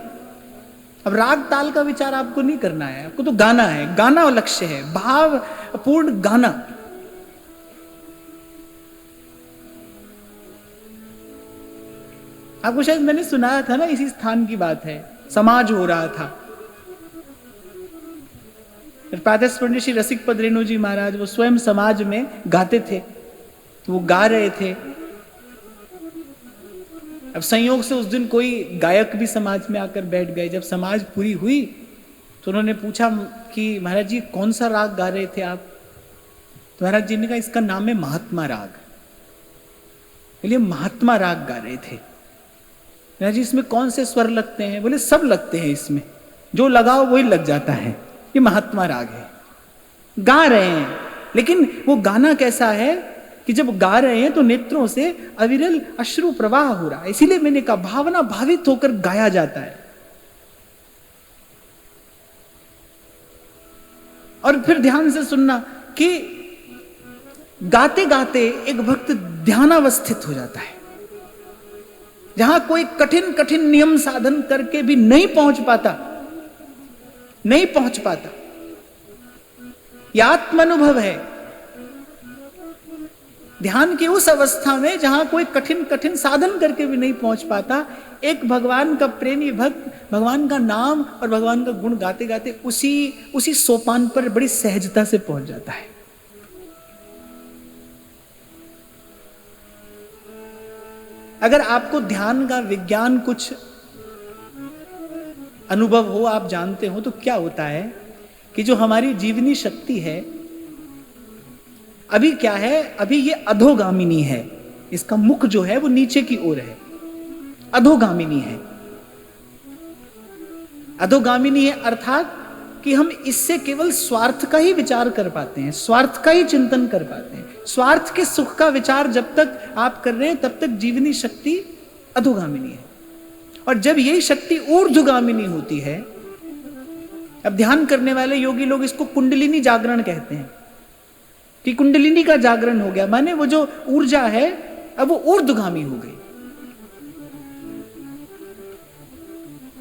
S1: अब राग ताल का विचार आपको नहीं करना है, आपको तो गाना है। गाना लक्ष्य है, भाव पूर्ण गाना। आपको शायद मैंने सुनाया था ना, इसी स्थान की बात है। समाज हो रहा था, प्रातः पंडित श्री रसिक पद रेणु जी महाराज वो स्वयं समाज में गाते थे, तो वो गा रहे थे। अब संयोग से उस दिन कोई गायक भी समाज में आकर बैठ गए। जब समाज पूरी हुई तो उन्होंने पूछा कि महाराज जी कौन सा राग गा रहे थे आप? तो महाराज जी ने कहा इसका नाम है महात्मा राग। बोले महात्मा राग गा रहे थे। महाराज जी इसमें कौन से स्वर लगते हैं? बोले सब लगते हैं इसमें, जो लगाओ वही लग जाता है, ये महात्मा राग है। गा रहे हैं, लेकिन वो गाना कैसा है कि जब गा रहे हैं तो नेत्रों से अविरल अश्रु प्रवाह हो रहा है। इसीलिए मैंने कहा भावना भावित होकर गाया जाता है। और फिर ध्यान से सुनना कि गाते गाते एक भक्त ध्यानावस्थित हो जाता है, जहां कोई कठिन कठिन नियम साधन करके भी नहीं पहुंच पाता। यह आत्मानुभव है। ध्यान की उस अवस्था में जहां कोई कठिन कठिन साधन करके भी नहीं पहुंच पाता, एक भगवान का प्रेमी भक्त भगवान का नाम और भगवान का गुण गाते गाते उसी सोपान पर बड़ी सहजता से पहुंच जाता है। अगर आपको ध्यान का विज्ञान कुछ अनुभव हो, आप जानते हो, तो क्या होता है कि जो हमारी जीवनी शक्ति है अभी क्या है, अभी ये अधोगामिनी है। इसका मुख जो है वो नीचे की ओर है, अधोगामिनी है। अधोगामिनी है अर्थात कि हम इससे केवल स्वार्थ का ही विचार कर पाते हैं, स्वार्थ का ही चिंतन कर पाते हैं। स्वार्थ के सुख का विचार जब तक आप कर रहे हैं तब तक जीवनी शक्ति अधोगामिनी है। और जब यही शक्ति ऊर्ध्वगामिनी होती है, अब ध्यान करने वाले योगी लोग इसको कुंडलिनी जागरण कहते हैं कि कुंडलिनी का जागरण हो गया, माने वो जो ऊर्जा है अब वो ऊर्ध्वगामी हो गई।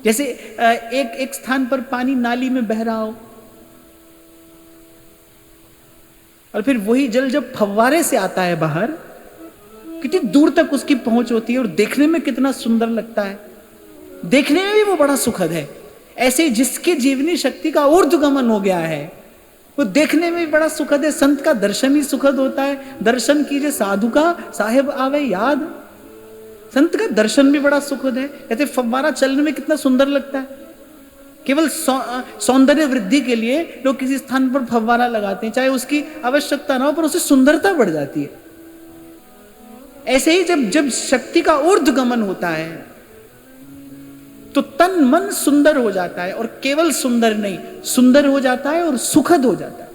S1: जैसे एक स्थान पर पानी नाली में बह रहा हो और फिर वही जल जब फव्वारे से आता है बाहर, कितनी दूर तक उसकी पहुंच होती है और देखने में कितना सुंदर लगता है, देखने में भी वो बड़ा सुखद है। ऐसे ही जिसकी जीवनी शक्ति का ऊर्ध्वगमन हो गया है वो देखने में भी बड़ा सुखद है। संत का दर्शन ही सुखद होता है। दर्शन कीजिए साधु का साहेब आवे याद। संत का दर्शन भी बड़ा सुखद है। ऐसे फव्वारा चलने में कितना सुंदर लगता है। केवल सौंदर्य वृद्धि के लिए लोग किसी स्थान पर फव्वारा लगाते हैं, चाहे उसकी आवश्यकता ना हो, पर उससे सुंदरता बढ़ जाती है। ऐसे ही जब शक्ति का ऊर्ध्वगमन होता है तो तन मन सुंदर हो जाता है, और केवल सुंदर नहीं, सुंदर हो जाता है और सुखद हो जाता है।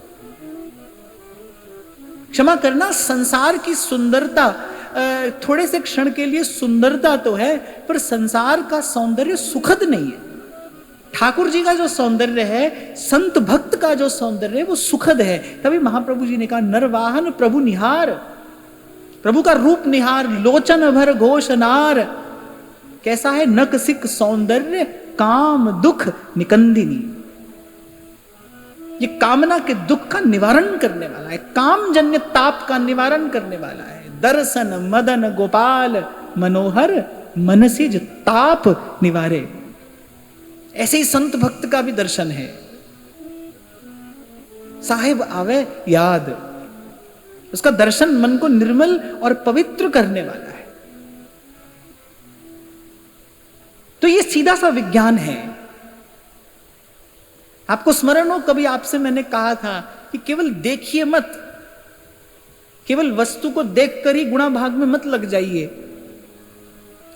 S1: क्षमा करना संसार की सुंदरता, थोड़े से क्षण के लिए सुंदरता तो है, पर संसार का सौंदर्य सुखद नहीं है। ठाकुर जी का जो सौंदर्य है, संत भक्त का जो सौंदर्य है, वो सुखद है। तभी महाप्रभु जी ने कहा नरवाहन प्रभु निहार, प्रभु का रूप निहार, लोचन भर घोष नार। कैसा है? नक सिक सौंदर्य काम दुख निकंदिनी। ये कामना के दुख का निवारण करने वाला है, कामजन्य ताप का निवारण करने वाला है। दर्शन मदन गोपाल मनोहर मनसिज ताप निवारे। ऐसे ही संत भक्त का भी दर्शन है। साहिब आवे याद, उसका दर्शन मन को निर्मल और पवित्र करने वाला है। तो ये सीधा सा विज्ञान है। आपको स्मरण हो, कभी आपसे मैंने कहा था कि केवल देखिए मत, केवल वस्तु को देखकर ही गुणा भाग में मत लग जाइए।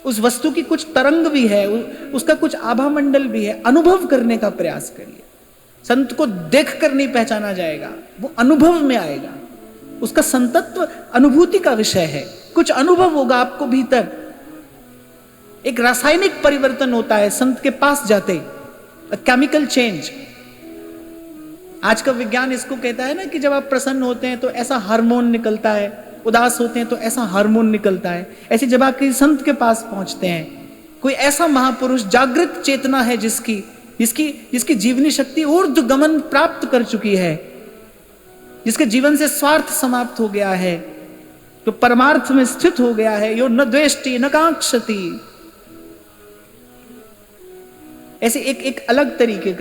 S1: उस वस्तु की कुछ तरंग भी है, उसका कुछ आभा मंडल भी है, अनुभव करने का प्रयास करिए। संत को देखकर नहीं पहचाना जाएगा, वो अनुभव में आएगा। उसका संतत्व अनुभूति का विषय है। कुछ अनुभव होगा आपको भीतर, एक रासायनिक परिवर्तन होता है संत के पास जाते, केमिकल चेंज। आज का विज्ञान इसको कहता है ना कि जब आप प्रसन्न होते हैं तो ऐसा हार्मोन निकलता है, उदास होते हैं तो ऐसा हार्मोन निकलता है। ऐसे जब आप किसी संत के पास पहुंचते हैं, कोई ऐसा महापुरुष, जागृत चेतना है जिसकी जीवनी शक्ति ऊर्ध्व गमन प्राप्त कर चुकी है, जिसके जीवन से स्वार्थ समाप्त हो गया है, जो परमार्थ में स्थित हो गया है, यो न द्वेष्टि न कांक्षति। ऐसे एक अलग तरीके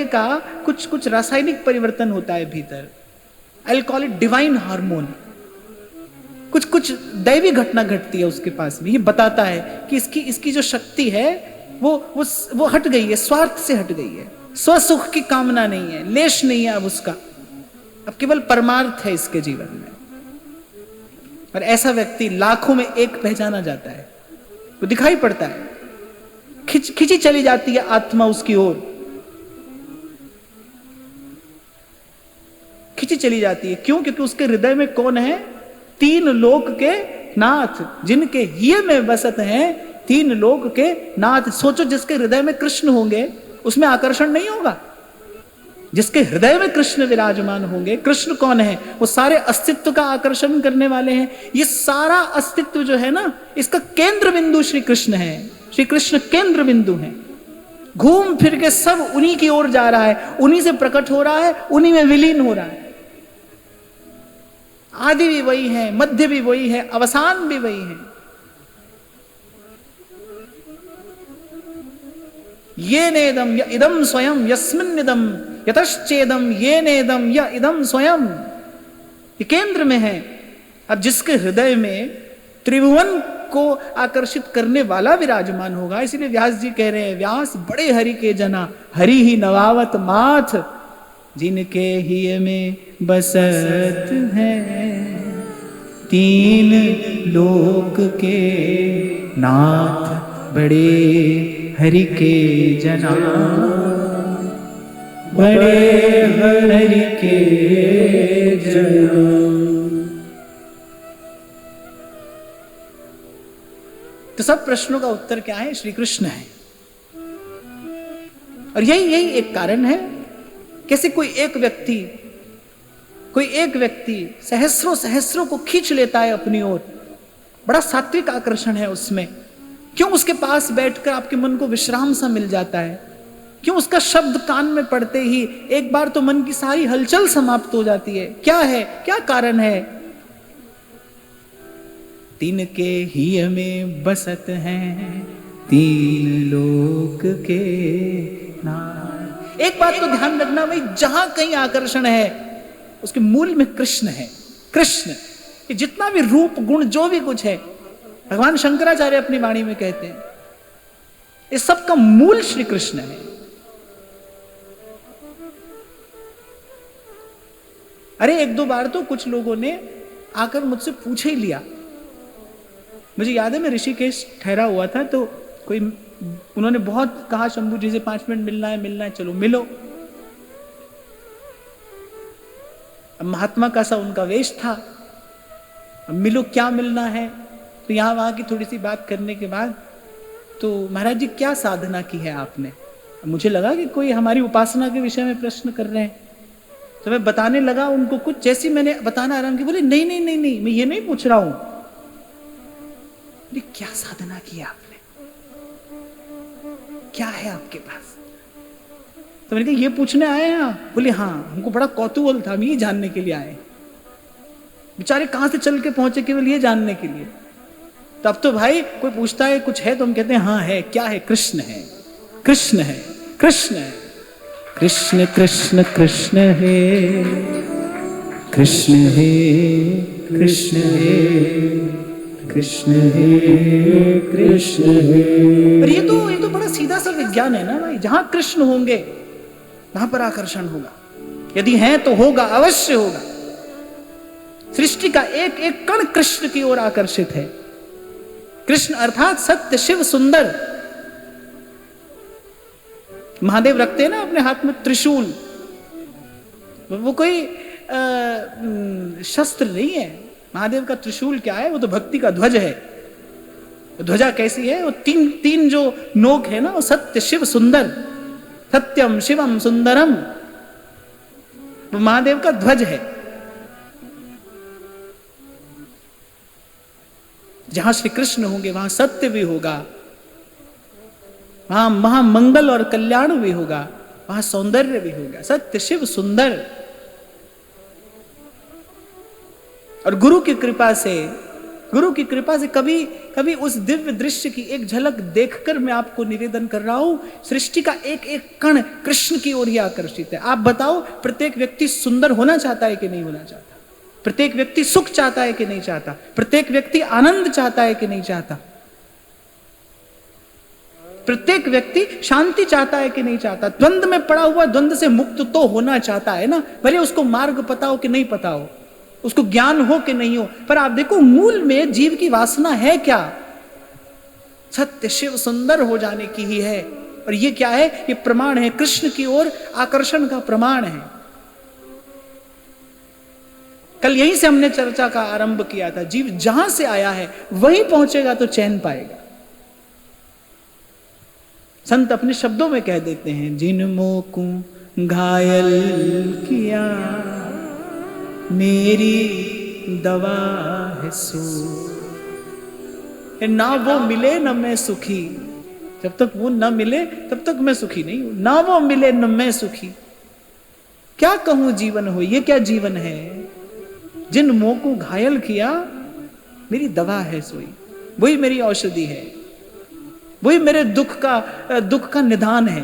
S1: का कुछ रासायनिक परिवर्तन होता है भीतर। I call it divine hormone. कुछ दैवी घटना घटती है उसके पास में। ये बताता है कि इसकी जो शक्ति है वो हट गई है, स्वार्थ से हट गई है, स्वसुख की कामना नहीं है, लेश नहीं है अब उसका, अब केवल परमार्थ है इसके जीवन में। और ऐसा व्यक्ति लाखों में एक पहचाना जाता है, वो दिखाई पड़ता है, खिंची चली जाती है आत्मा उसकी ओर, खिंची चली जाती है। क्यों? क्योंकि उसके हृदय में कौन है? तीन लोक के नाथ, जिनके हिय में बसत हैं तीन लोक के नाथ। सोचो, जिसके हृदय में कृष्ण होंगे उसमें आकर्षण नहीं होगा। जिसके हृदय में कृष्ण विराजमान होंगे, कृष्ण कौन है? वो सारे अस्तित्व का आकर्षण करने वाले हैं। ये सारा अस्तित्व जो है ना, इसका केंद्र बिंदु श्री कृष्ण है। श्री कृष्ण केंद्र बिंदु है। घूम फिर के सब उन्हीं की ओर जा रहा है, उन्हीं से प्रकट हो रहा है, उन्हीं में विलीन हो रहा है। आदि भी वही है, मध्य भी वही है, अवसान भी वही है। ये नेदम य इदम स्वयं यस्मिन्निदम यतश्चेदम ये नेदम य इदम स्वयं। ये केंद्र में है। अब जिसके हृदय में त्रिभुवन को आकर्षित करने वाला विराजमान होगा, इसीलिए व्यास जी कह रहे हैं, व्यास बड़े हरि के जना, हरि ही नवावत माथ, जिनके हिय में बसत है तीन लोक के नाथ, बड़े हरि के जना, बड़े हरि के जना। तो सब प्रश्नों का उत्तर क्या है? श्री कृष्ण है। और यही एक कारण है कैसे कोई एक व्यक्ति सहस्रों को खींच लेता है अपनी ओर। बड़ा सात्विक आकर्षण है उसमें। क्यों? उसके पास बैठकर आपके मन को विश्राम सा मिल जाता है। क्यों? उसका शब्द कान में पड़ते ही एक बार तो मन की सारी हलचल समाप्त हो जाती है। क्या है? क्या कारण है? तीन के हिय में बसत हैं तीन लोक के नाथ। एक बात तो ध्यान रखना भाई, जहां कहीं आकर्षण है उसके मूल में कृष्ण है। कृष्ण, ये जितना भी रूप गुण जो भी कुछ है, भगवान शंकराचार्य अपनी वाणी में कहते हैं, इस सब का मूल श्री कृष्ण है। अरे एक दो बार तो कुछ लोगों ने आकर मुझसे पूछ ही लिया। मुझे याद है मैं ऋषिकेश ठहरा हुआ था, तो कोई उन्होंने बहुत कहा, शंभू जी से 5 मिनट मिलना है, चलो मिलो। अब महात्मा का सा उनका वेश था। अब मिलो, क्या मिलना है। तो यहाँ वहाँ की थोड़ी सी बात करने के बाद तो महाराज जी क्या साधना की है आपने। मुझे लगा कि कोई हमारी उपासना के विषय में प्रश्न कर रहे हैं, तो मैं बताने लगा उनको कुछ। जैसी मैंने बताना आरंभ किया, बोले नहीं नहीं नहीं नहीं, मैं ये नहीं पूछ रहा हूं। बोले क्या साधना की आपने, क्या है आपके पास। तो मैंने कहा ये पूछने आए हैं आप। बोले हाँ, हमको बड़ा कौतूहल था, हम ये जानने के लिए आए। बेचारे कहां से चल के पहुंचे केवल ये जानने के लिए। तब तो भाई कोई पूछता है कुछ है तो हम कहते हैं हाँ है। क्या है? कृष्ण है, कृष्ण है, कृष्ण है। कृष्ण कृष्ण कृष्ण है, कृष्ण है, कृष्ण है, कृष्ण है, कृष्ण है। पर ये तो बड़ा सीधा सा विज्ञान है ना भाई। जहां कृष्ण होंगे वहां पर आकर्षण होगा। यदि है तो होगा, अवश्य होगा। सृष्टि का एक एक कण कृष्ण की ओर आकर्षित है। कृष्ण अर्थात सत्य, शिव, सुंदर। महादेव रखते हैं ना अपने हाथ में त्रिशूल। वो कोई शस्त्र नहीं है। महादेव का त्रिशूल क्या है? वो तो भक्ति का ध्वज है। ध्वजा कैसी है? वो तीन जो नोक है ना, वो सत्य, शिव, सुंदर। सत्यम, शिवम, सुंदरम, वो महादेव का ध्वज है। जहां श्री कृष्ण होंगे वहां सत्य भी होगा, वहां महामंगल और कल्याण भी होगा, वहां सौंदर्य भी होगा। सत्य, शिव, सुंदर। और गुरु की कृपा से कभी कभी उस दिव्य दृश्य की एक झलक देखकर मैं आपको निवेदन कर रहा हूं, सृष्टि का एक एक कण कृष्ण की ओर ही आकर्षित है। आप बताओ, प्रत्येक व्यक्ति सुंदर होना चाहता है कि नहीं होना चाहता? प्रत्येक व्यक्ति सुख चाहता है कि नहीं चाहता? प्रत्येक व्यक्ति आनंद चाहता है कि नहीं चाहता? प्रत्येक व्यक्ति शांति चाहता है कि नहीं चाहता? द्वंद्व में पड़ा हुआ द्वंद्व से मुक्त तो होना चाहता है ना, भले उसको मार्ग पता हो कि नहीं पता हो, उसको ज्ञान हो कि नहीं हो। पर आप देखो, मूल में जीव की वासना है क्या? सत्य, शिव, सुंदर हो जाने की ही है। और ये क्या है? ये प्रमाण है, कृष्ण की ओर आकर्षण का प्रमाण है। कल यहीं से हमने चर्चा का आरंभ किया था। जीव जहां से आया है वहीं पहुंचेगा तो चैन पाएगा। संत अपने शब्दों में कह देते हैं, जिन मोह को घायल किया मेरी दवा है सो। ना वो मिले न मैं सुखी। जब तक वो न मिले तब तक मैं सुखी नहीं हूं। ना वो मिले न मैं सुखी। क्या कहूं जीवन हो, ये क्या जीवन है? जिन मोह को घायल किया मेरी दवा है सोई। वही मेरी औषधि है, वही मेरे दुख का निदान है।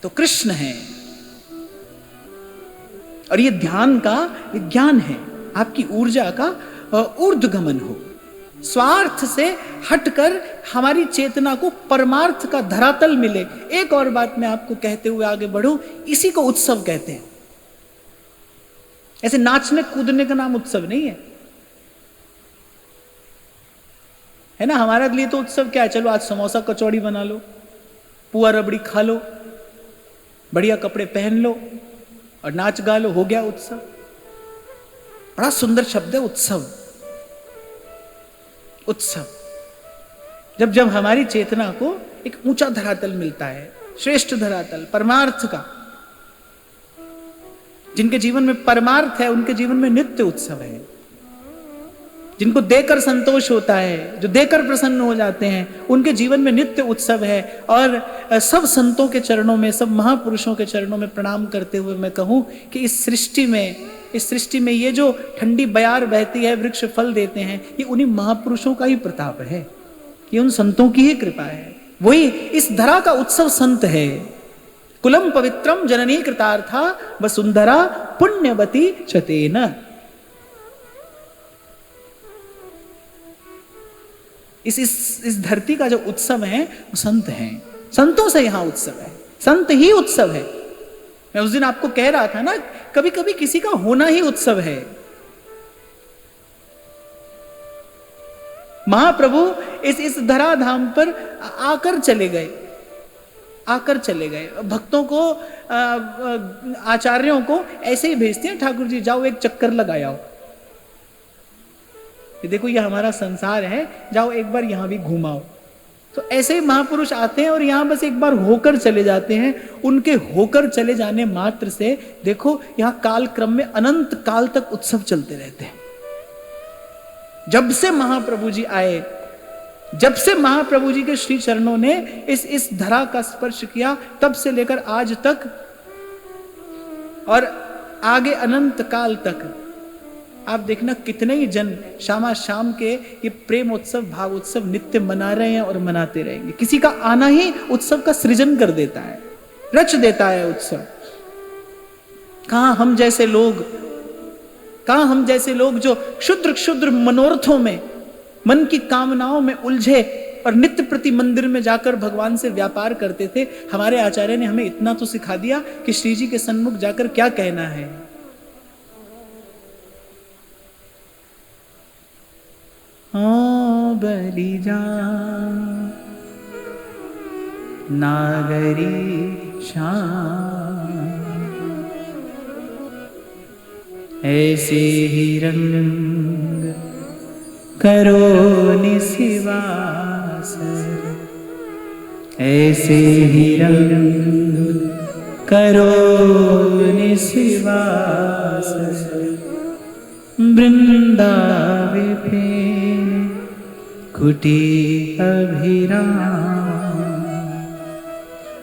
S1: तो कृष्ण है। और ये ध्यान का विज्ञान है। आपकी ऊर्जा का ऊर्ध्वगमन हो, स्वार्थ से हटकर हमारी चेतना को परमार्थ का धरातल मिले। एक और बात मैं आपको कहते हुए आगे बढ़ूं, इसी को उत्सव कहते हैं। ऐसे नाचने कूदने का नाम उत्सव नहीं है ना। हमारे लिए तो उत्सव क्या है? चलो आज समोसा कचौड़ी बना लो, पुआ रबड़ी खा लो, बढ़िया कपड़े पहन लो और नाच गा लो, हो गया उत्सव। बड़ा सुंदर शब्द है उत्सव। उत्सव जब हमारी चेतना को एक ऊंचा धरातल मिलता है, श्रेष्ठ धरातल परमार्थ का। जिनके जीवन में परमार्थ है उनके जीवन में नित्य उत्सव है। जिनको देकर संतोष होता है, जो देकर प्रसन्न हो जाते हैं, उनके जीवन में नित्य उत्सव है। और सब संतों के चरणों में, सब महापुरुषों के चरणों में प्रणाम करते हुए मैं कहूं कि इस सृष्टि में ये जो ठंडी बयार बहती है, वृक्ष फल देते हैं, ये उन्हीं महापुरुषों का ही प्रताप है। ये उन संतों की ही कृपा है। वही इस धरा का उत्सव संत है। कुलम पवित्रम जननी कृतार्था वसुंधरा पुण्यवती चतेन। इस धरती का जो उत्सव है वो संत हैं। संतों से यहां उत्सव है, संत ही उत्सव है। मैं उस दिन आपको कह रहा था ना, कभी कभी किसी का होना ही उत्सव है। महाप्रभु इस धराधाम पर आकर चले गए। आकर चले गए। भक्तों को आचार्यों को ऐसे ही भेजते हैं, ठाकुर जी जाओ एक चक्कर लगाओ, ये देखो ये हमारा संसार है, जाओ एक बार यहां भी घुमाओ। तो ऐसे ही महापुरुष आते हैं और यहां बस एक बार होकर चले जाते हैं। उनके होकर चले जाने मात्र से देखो यहां काल क्रम में अनंत काल तक उत्सव चलते रहते हैं। जब से महाप्रभु जी आए, जब से महाप्रभु जी के श्री चरणों ने इस धरा का स्पर्श किया, तब से लेकर आज तक और आगे अनंत काल तक आप देखना कितने ही जन शामा शाम के ये प्रेम उत्सव, भाव उत्सव नित्य मना रहे हैं और मनाते रहेंगे। किसी का आना ही उत्सव का सृजन कर देता है, रच देता है उत्सव। कहां हम जैसे लोग जो क्षुद्र क्षुद्र मनोरथों में, मन की कामनाओं में उलझे और नित्य प्रति मंदिर में जाकर भगवान से व्यापार करते थे। हमारे आचार्य ने हमें इतना तो सिखा दिया कि श्री जी के सन्मुख जाकर क्या कहना है। ओ बलि जा नागरी शाम, ऐसे ही रंग करो निसिवास, ऐसे ही रंग करो निसिवास, वृंदावे कुटी अभिराम,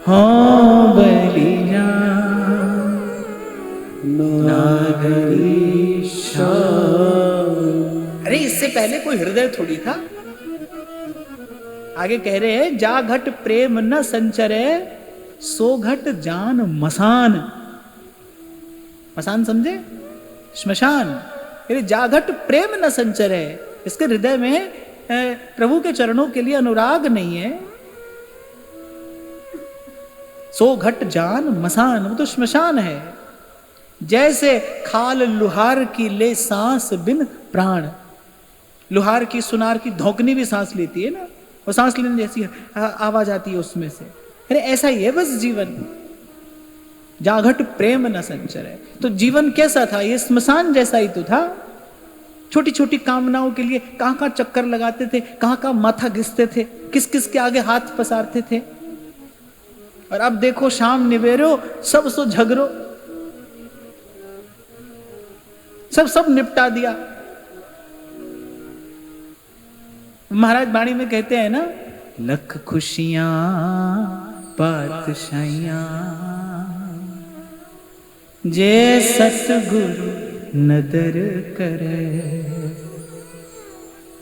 S1: हो बलिया नागरी शाम। अरे इससे पहले कोई हृदय थोड़ी था। आगे कह रहे हैं जा घट प्रेम न संचरे, सो घट जान मसान। मसान समझे? श्मशान। जाघट प्रेम न संचर है, इसके हृदय में प्रभु के चरणों के लिए अनुराग नहीं है। सो घट जान मसान, वो तो श्मशान है। जैसे खाल लुहार की ले सांस बिन प्राण, लुहार की सुनार की धौकनी भी सांस लेती है ना, वो सांस लेने जैसी आवाज आती है उसमें से। अरे ऐसा ही है बस जीवन, जाघट प्रेम न संचर है। तो जीवन कैसा था? ये स्मशान जैसा ही तो था। छोटी छोटी कामनाओं के लिए कहां कहां चक्कर लगाते थे, कहां कहां माथा घिसते थे, किस किस के आगे हाथ पसारते थे। और अब देखो शाम निवेरो सब सो झगड़ो, सब निपटा दिया। महाराज बाणी में कहते हैं ना, लख खुशियां पातशाहियां, जे सतगुरु नदर करे।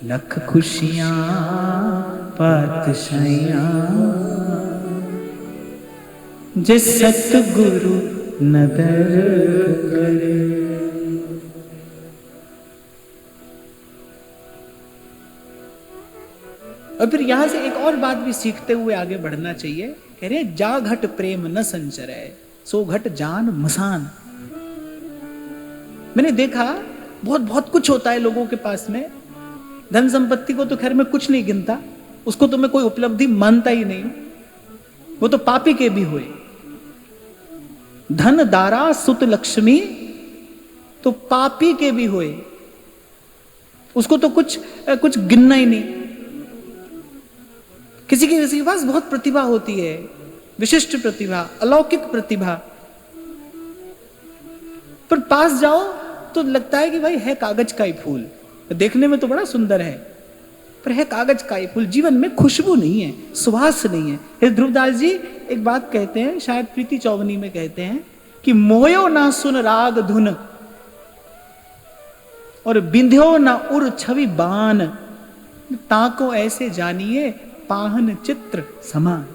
S1: लख खुशियां पातशाहियां, जे सतगुरु नदर करे। और फिर यहां से एक और बात भी सीखते हुए आगे बढ़ना चाहिए। कह रहे जा घट प्रेम न संचरे, सो घट जान मसान। मैंने देखा बहुत बहुत कुछ होता है लोगों के पास में, धन संपत्ति को तो खैर मैं कुछ नहीं गिनता, उसको तो मैं कोई उपलब्धि मानता ही नहीं, वो तो पापी के भी हुए। धन दारा सुत लक्ष्मी, तो पापी के भी हुए, उसको तो कुछ गिनना ही नहीं। किसी के पास बहुत प्रतिभा होती है, विशिष्ट प्रतिभा, अलौकिक प्रतिभा, पर पास जाओ तो लगता है कि भाई है कागज का ही फूल, देखने में तो बड़ा सुंदर है पर है कागज का ही फूल, जीवन में खुशबू नहीं है, सुवास नहीं है। ध्रुवदास जी एक बात कहते हैं, शायद प्रीति चौबनी में कहते हैं कि मोयो ना सुन राग धुन और बिंध्यो ना उर छवि बान, ताको ऐसे जानिए पाहन चित्र समान।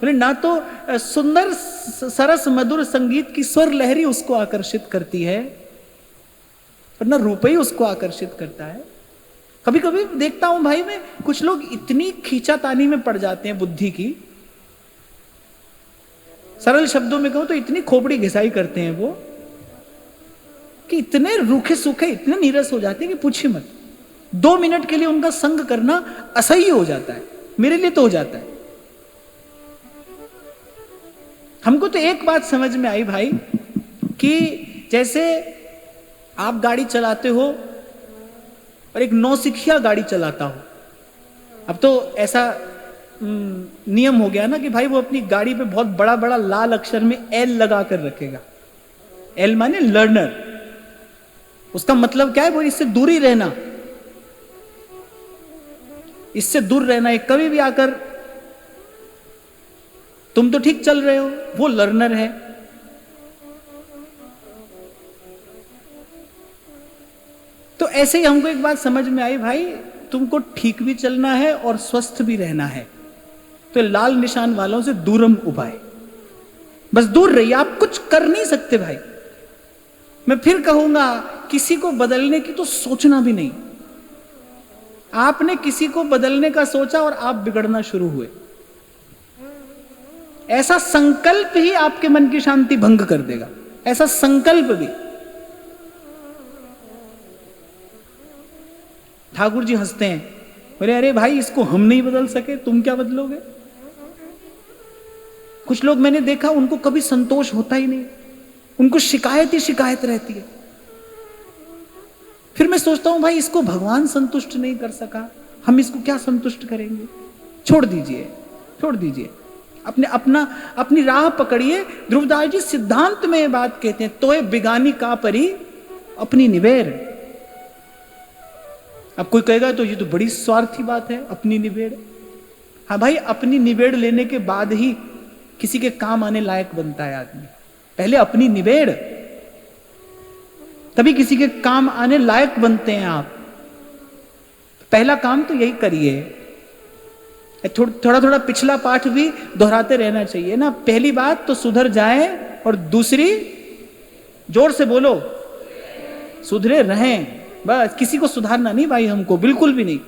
S1: ना तो सुंदर सरस मधुर संगीत की स्वर लहरी उसको आकर्षित करती है, पर ना रूप ही उसको आकर्षित करता है। कभी कभी देखता हूं भाई मैं, कुछ लोग इतनी खींचातानी में पड़ जाते हैं बुद्धि की, सरल शब्दों में कहूं तो इतनी खोपड़ी घिसाई करते हैं वो, कि इतने रूखे सूखे, इतने नीरस हो जाते हैं कि पूछिए मत। 2 मिनट के लिए उनका संग करना असह्य हो जाता है, मेरे लिए तो हो जाता है। हमको तो एक बात समझ में आई भाई कि जैसे आप गाड़ी चलाते हो और एक नौसिखिया गाड़ी चलाता हो। अब तो ऐसा नियम हो गया ना कि भाई वो अपनी गाड़ी पे बहुत बड़ा बड़ा लाल अक्षर में एल लगा कर रखेगा। एल माने लर्नर। उसका मतलब क्या है? वो इससे दूर ही रहना, इससे दूर रहना है। कभी भी आकर तुम तो ठीक चल रहे हो, वो लर्नर है। तो ऐसे ही हमको एक बात समझ में आई भाई, तुमको ठीक भी चलना है और स्वस्थ भी रहना है, तो लाल निशान वालों से दूरम उपाय, बस दूर रहिए। आप कुछ कर नहीं सकते भाई। मैं फिर कहूंगा, किसी को बदलने की तो सोचना भी नहीं। आपने किसी को बदलने का सोचा और आप बिगड़ना शुरू हुए। ऐसा संकल्प ही आपके मन की शांति भंग कर देगा, ऐसा संकल्प भी। ठाकुर जी हंसते हैं, बोले अरे भाई इसको हम नहीं बदल सके, तुम क्या बदलोगे? कुछ लोग मैंने देखा, उनको कभी संतोष होता ही नहीं, उनको शिकायत ही शिकायत रहती है। फिर मैं सोचता हूं भाई इसको भगवान संतुष्ट नहीं कर सका, हम इसको क्या संतुष्ट करेंगे? छोड़ दीजिए, छोड़ दीजिए, अपनी राह पकड़िए। ध्रुवदास जी सिद्धांत में ये बात कहते हैं, तोय बिगानी का परी अपनी निबेड़। अब कोई कहेगा तो ये तो बड़ी स्वार्थी बात है, अपनी निबेड़। हाँ भाई, अपनी निबेड़ लेने के बाद ही किसी के काम आने लायक बनता है आदमी। पहले अपनी निबेड़, तभी किसी के काम आने लायक बनते हैं आप। पहला काम तो यही करिए। थोड़ा थोड़ा पिछला पाठ भी दोहराते रहना चाहिए ना। पहली बात तो सुधर जाए, और दूसरी जोर से बोलो, सुधरे रहें। बस किसी को सुधारना नहीं भाई, हमको बिल्कुल भी नहीं।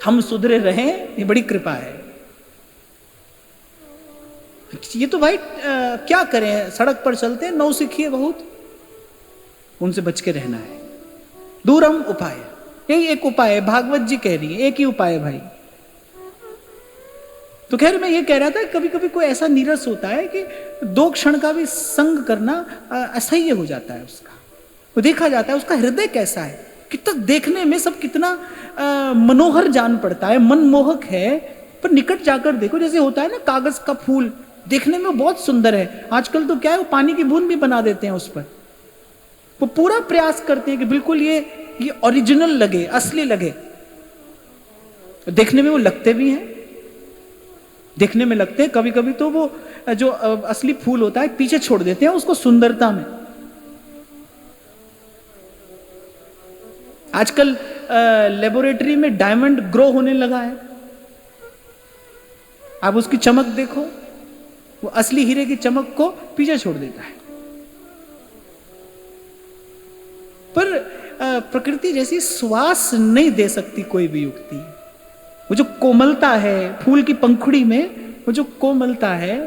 S1: हम सुधरे रहें, ये बड़ी कृपा है। ये तो भाई क्या करें, सड़क पर चलते हैं नौसिखिए बहुत, उनसे बच के रहना है। दूरम उपाय, यही एक उपाय है। भागवत जी कह रही है, एक ही उपाय है भाई। तो खैर मैं ये कह रहा था, कभी कभी कोई ऐसा नीरस होता है कि 2 क्षण का भी संग करना असह्य हो जाता है उसका। वो देखा जाता है उसका हृदय कैसा है, कितना देखने में सब कितना मनोहर जान पड़ता है, मनमोहक है। पर निकट जाकर देखो, जैसे होता है ना कागज का फूल, देखने में बहुत सुंदर है। आजकल तो क्या है, वो पानी की बूंद भी बना देते हैं उस पर। वो पूरा प्रयास करते हैं कि बिल्कुल ये ओरिजिनल लगे, असली लगे। देखने में वो लगते भी हैं, देखने में लगते हैं। कभी कभी तो वो जो असली फूल होता है पीछे छोड़ देते हैं उसको सुंदरता में। आजकल लेबोरेटरी में डायमंड ग्रो होने लगा है, आप उसकी चमक देखो, वो असली हीरे की चमक को पीछे छोड़ देता है। पर प्रकृति जैसी श्वास नहीं दे सकती कोई भी युक्ति। वो जो कोमलता है फूल की पंखुड़ी में, वो जो कोमलता है,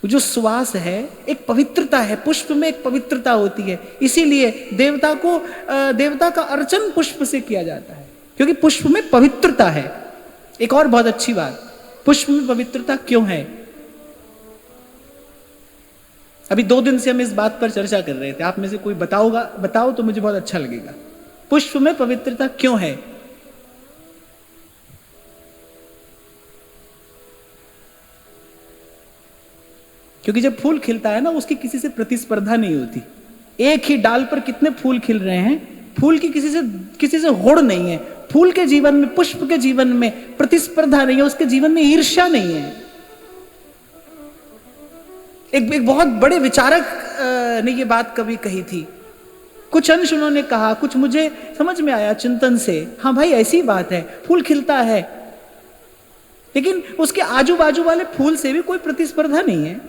S1: वो जो श्वास है, एक पवित्रता है। पुष्प में एक पवित्रता होती है। इसीलिए देवता का अर्चन पुष्प से किया जाता है, क्योंकि पुष्प में पवित्रता है। एक और बहुत अच्छी बात, पुष्प में पवित्रता क्यों है? अभी 2 दिन से हम इस बात पर चर्चा कर रहे थे। आप में से कोई बताओ तो मुझे बहुत अच्छा लगेगा। पुष्प में पवित्रता क्यों है? क्योंकि जब फूल खिलता है ना, उसकी किसी से प्रतिस्पर्धा नहीं होती। एक ही डाल पर कितने फूल खिल रहे हैं, फूल की किसी से होड़ नहीं है। फूल के जीवन में, पुष्प के जीवन में प्रतिस्पर्धा नहीं है, उसके जीवन में ईर्ष्या नहीं है। एक बहुत बड़े विचारक ने ये बात कभी कही थी। कुछ अंश उन्होंने कहा, कुछ मुझे समझ में आया चिंतन से। हाँ भाई, ऐसी बात है, फूल खिलता है, लेकिन उसके आजू बाजू वाले फूल से भी कोई प्रतिस्पर्धा नहीं है।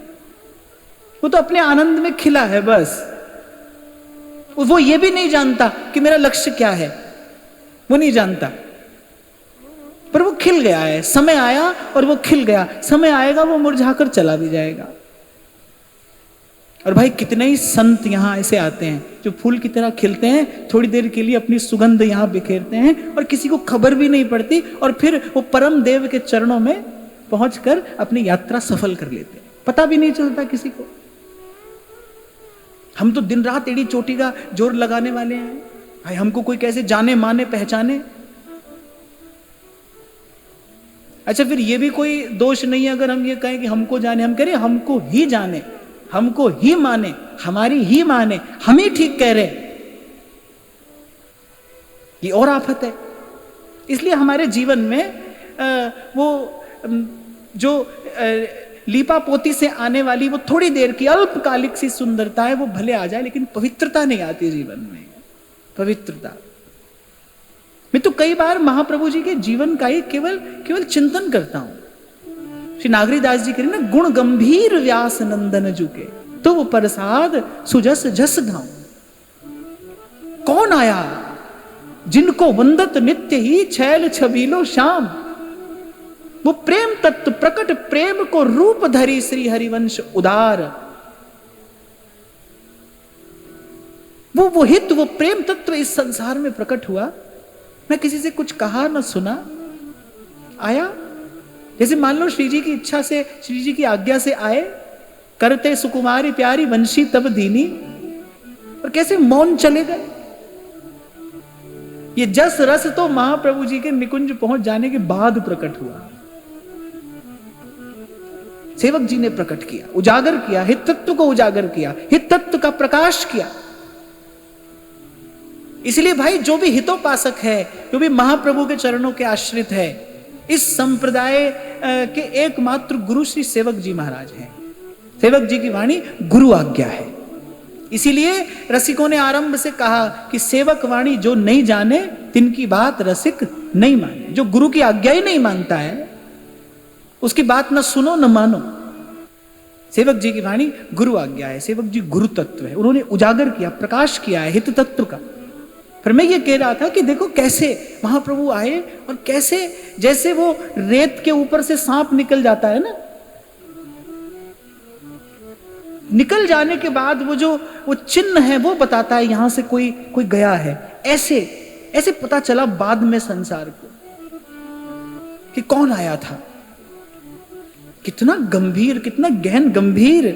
S1: वो तो अपने आनंद में खिला है बस। वो ये भी नहीं जानता कि मेरा लक्ष्य क्या है, वो नहीं जानता, पर वो खिल गया है। समय आया और वो खिल गया, समय आएगा वो मुरझाकर चला भी जाएगा। और भाई कितने ही संत यहां ऐसे आते हैं जो फूल की तरह खिलते हैं, थोड़ी देर के लिए अपनी सुगंध यहां बिखेरते हैं और किसी को खबर भी नहीं पड़ती, और फिर वो परम देव के चरणों में पहुंचकर अपनी यात्रा सफल कर लेते हैं, पता भी नहीं चलता किसी को। हम तो दिन रात एड़ी चोटी का जोर लगाने वाले हैं, भाई हमको कोई कैसे जाने माने पहचाने। अच्छा, फिर ये भी कोई दोष नहीं है अगर हम ये कहें कि हमको जाने, हम कह रहे हमको ही जाने, हमको ही माने, हमारी ही माने, हम ही ठीक कह रहे हैं, ये और आफत है। इसलिए हमारे जीवन में वो जो लीपा पोती से आने वाली वो थोड़ी देर की अल्पकालिक सी सुंदरता है, वो भले आ जाए, लेकिन पवित्रता नहीं आती जीवन में। पवित्रता, मैं तो कई बार महाप्रभु जी के जीवन का ही केवल चिंतन करता हूं। श्री नागरीदास जी कह रहे ना, गुण गंभीर व्यास नंदन जुके, तो वो प्रसाद सुजस जस गाऊं। कौन आया जिनको वंदत नित्य ही छैल छबीलो श्याम, वो प्रेम तत्व प्रकट प्रेम को रूप धरी श्री हरिवंश उदार। वो हित, वो प्रेम तत्व इस संसार में प्रकट हुआ। मैं किसी से कुछ कहा न सुना, आया। जैसे मान लो श्री जी की इच्छा से, श्री जी की आज्ञा से आए, करते सुकुमारी प्यारी वंशी तब दीनी, और कैसे मौन चले गए। ये जस रस तो महाप्रभु जी के निकुंज पहुंच जाने के बाद प्रकट हुआ। सेवक जी ने प्रकट किया, उजागर किया, हित तत्व को उजागर किया, हित तत्व का प्रकाश किया। इसलिए भाई, जो भी हितोपासक है, जो भी महाप्रभु के चरणों के आश्रित है, इस संप्रदाय के एकमात्र गुरु श्री सेवक जी महाराज हैं। सेवक जी की वाणी गुरु आज्ञा है। इसीलिए रसिकों ने आरंभ से कहा कि सेवक वाणी जो नहीं जाने, तिनकी बात रसिक नहीं माने। जो गुरु की आज्ञा ही नहीं मानता है, उसकी बात न सुनो न मानो। सेवक जी की वाणी गुरु आज्ञा है, सेवक जी गुरु तत्व है, उन्होंने उजागर किया, प्रकाश किया है हित तत्व का। फिर मैं ये कह रहा था कि देखो कैसे महाप्रभु आए, और कैसे जैसे वो रेत के ऊपर से सांप निकल जाता है ना, निकल जाने के बाद वो चिन्ह है वो बताता है यहां से कोई गया है। ऐसे पता चला बाद में संसार को कि कौन आया था। कितना गंभीर, कितना गहन गंभीर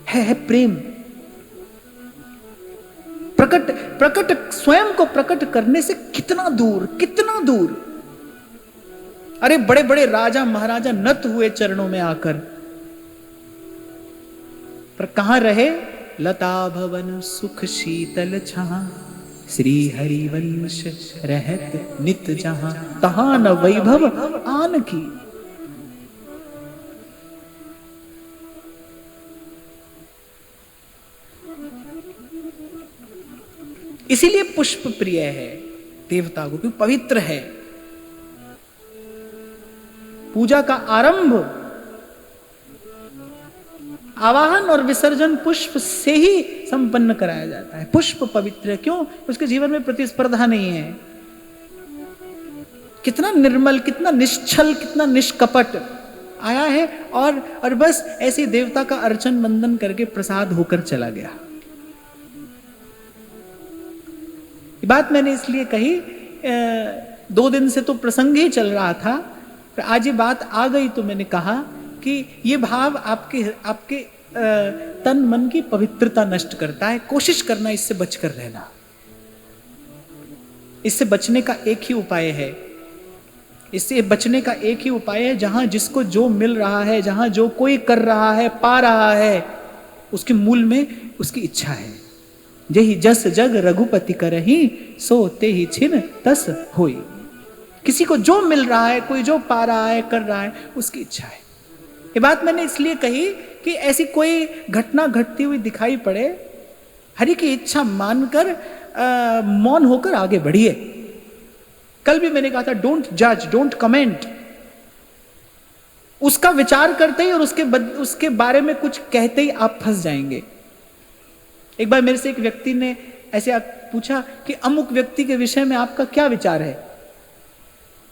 S1: है प्रेम। प्रकट स्वयं को प्रकट करने से कितना दूर, कितना दूर। अरे बड़े बड़े राजा महाराजा नत हुए चरणों में आकर, पर कहां रहे? लता भवन सुख शीतल छहा, श्री हरिवंश रहत नित जहां, तहां न वैभव आन की। इसीलिए पुष्प प्रिय है देवता को, क्योंकि पवित्र है। पूजा का आरंभ, आवाहन और विसर्जन पुष्प से ही संपन्न कराया जाता है। पुष्प पवित्र है, क्यों? उसके जीवन में प्रतिस्पर्धा नहीं है। कितना निर्मल, कितना निश्चल, कितना निष्कपट आया है, और बस ऐसे देवता का अर्चन वंदन करके प्रसाद होकर चला गया। ये बात मैंने इसलिए कही, 2 दिन से तो प्रसंग ही चल रहा था, पर आज ये बात आ गई तो मैंने कहा कि ये भाव आपके तन मन की पवित्रता नष्ट करता है। कोशिश करना इससे बचकर रहना। इससे बचने का एक ही उपाय है, इससे बचने का एक ही उपाय है, जहां जिसको जो मिल रहा है, जहां जो कोई कर रहा है, पा रहा है, उसके मूल में उसकी इच्छा है। जही जस जग रघुपति करही, सो ते ही छिन तस होई। किसी को जो मिल रहा है, कोई जो पा रहा है, कर रहा है, उसकी इच्छा है। ये बात मैंने इसलिए कही कि ऐसी कोई घटना घटती हुई दिखाई पड़े, हरि की इच्छा मानकर मौन होकर आगे बढ़िए। कल भी मैंने कहा था, डोंट जज, डोंट कमेंट। उसका विचार करते ही और उसके बारे में कुछ कहते ही आप फंस जाएंगे। एक बार मेरे से एक व्यक्ति ने ऐसे पूछा कि अमुक व्यक्ति के विषय में आपका क्या विचार है।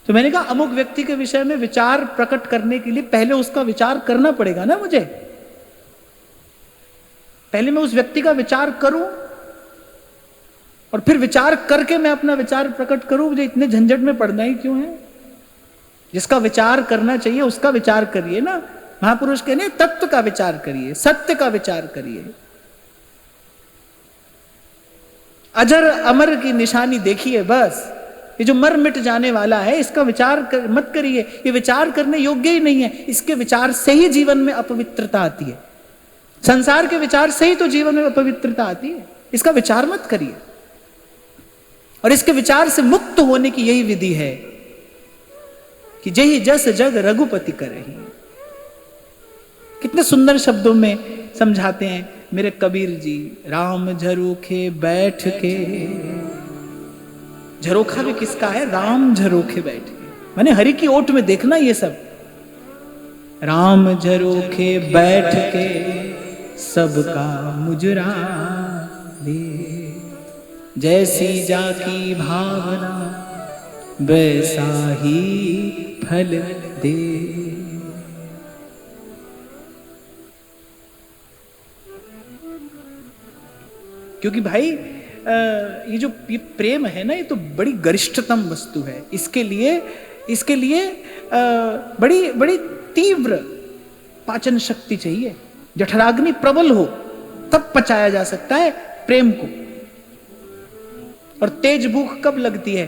S1: तो मैंने कहा, अमुक व्यक्ति के विषय में विचार प्रकट करने के लिए पहले उसका विचार करना पड़ेगा ना मुझे। पहले मैं उस व्यक्ति का विचार करूं, और फिर विचार करके मैं अपना विचार प्रकट करूं। मुझे इतने झंझट में पड़ना ही क्यों है? जिसका विचार करना चाहिए उसका विचार करिए ना। महापुरुष कहने तत्व का विचार करिए, सत्य का विचार करिए। अजर अमर की निशानी देखिए बस। ये जो मर मिट जाने वाला है इसका विचार मत करिए, ये विचार करने योग्य ही नहीं है। इसके विचार से ही जीवन में अपवित्रता आती है। संसार के विचार से ही तो जीवन में अपवित्रता आती है। इसका विचार मत करिए। और इसके विचार से मुक्त होने की यही विधि है कि जही जस जग रघुपति करहि। कितने सुंदर शब्दों में समझाते हैं मेरे कबीर जी। राम झरोखे बैठ के, झरोखा भी किसका है? राम झरोखे बैठ के, माने हरि की ओट में देखना ये सब। राम झरोखे बैठ के सबका मुजरा दे, जैसी जाकी भावना वैसा ही फल दे। क्योंकि भाई ये प्रेम है ना, ये तो बड़ी गरिष्ठतम वस्तु है। इसके लिए बड़ी बड़ी तीव्र पाचन शक्ति चाहिए। जठराग्नि प्रबल हो तब पचाया जा सकता है प्रेम को। और तेज भूख कब लगती है?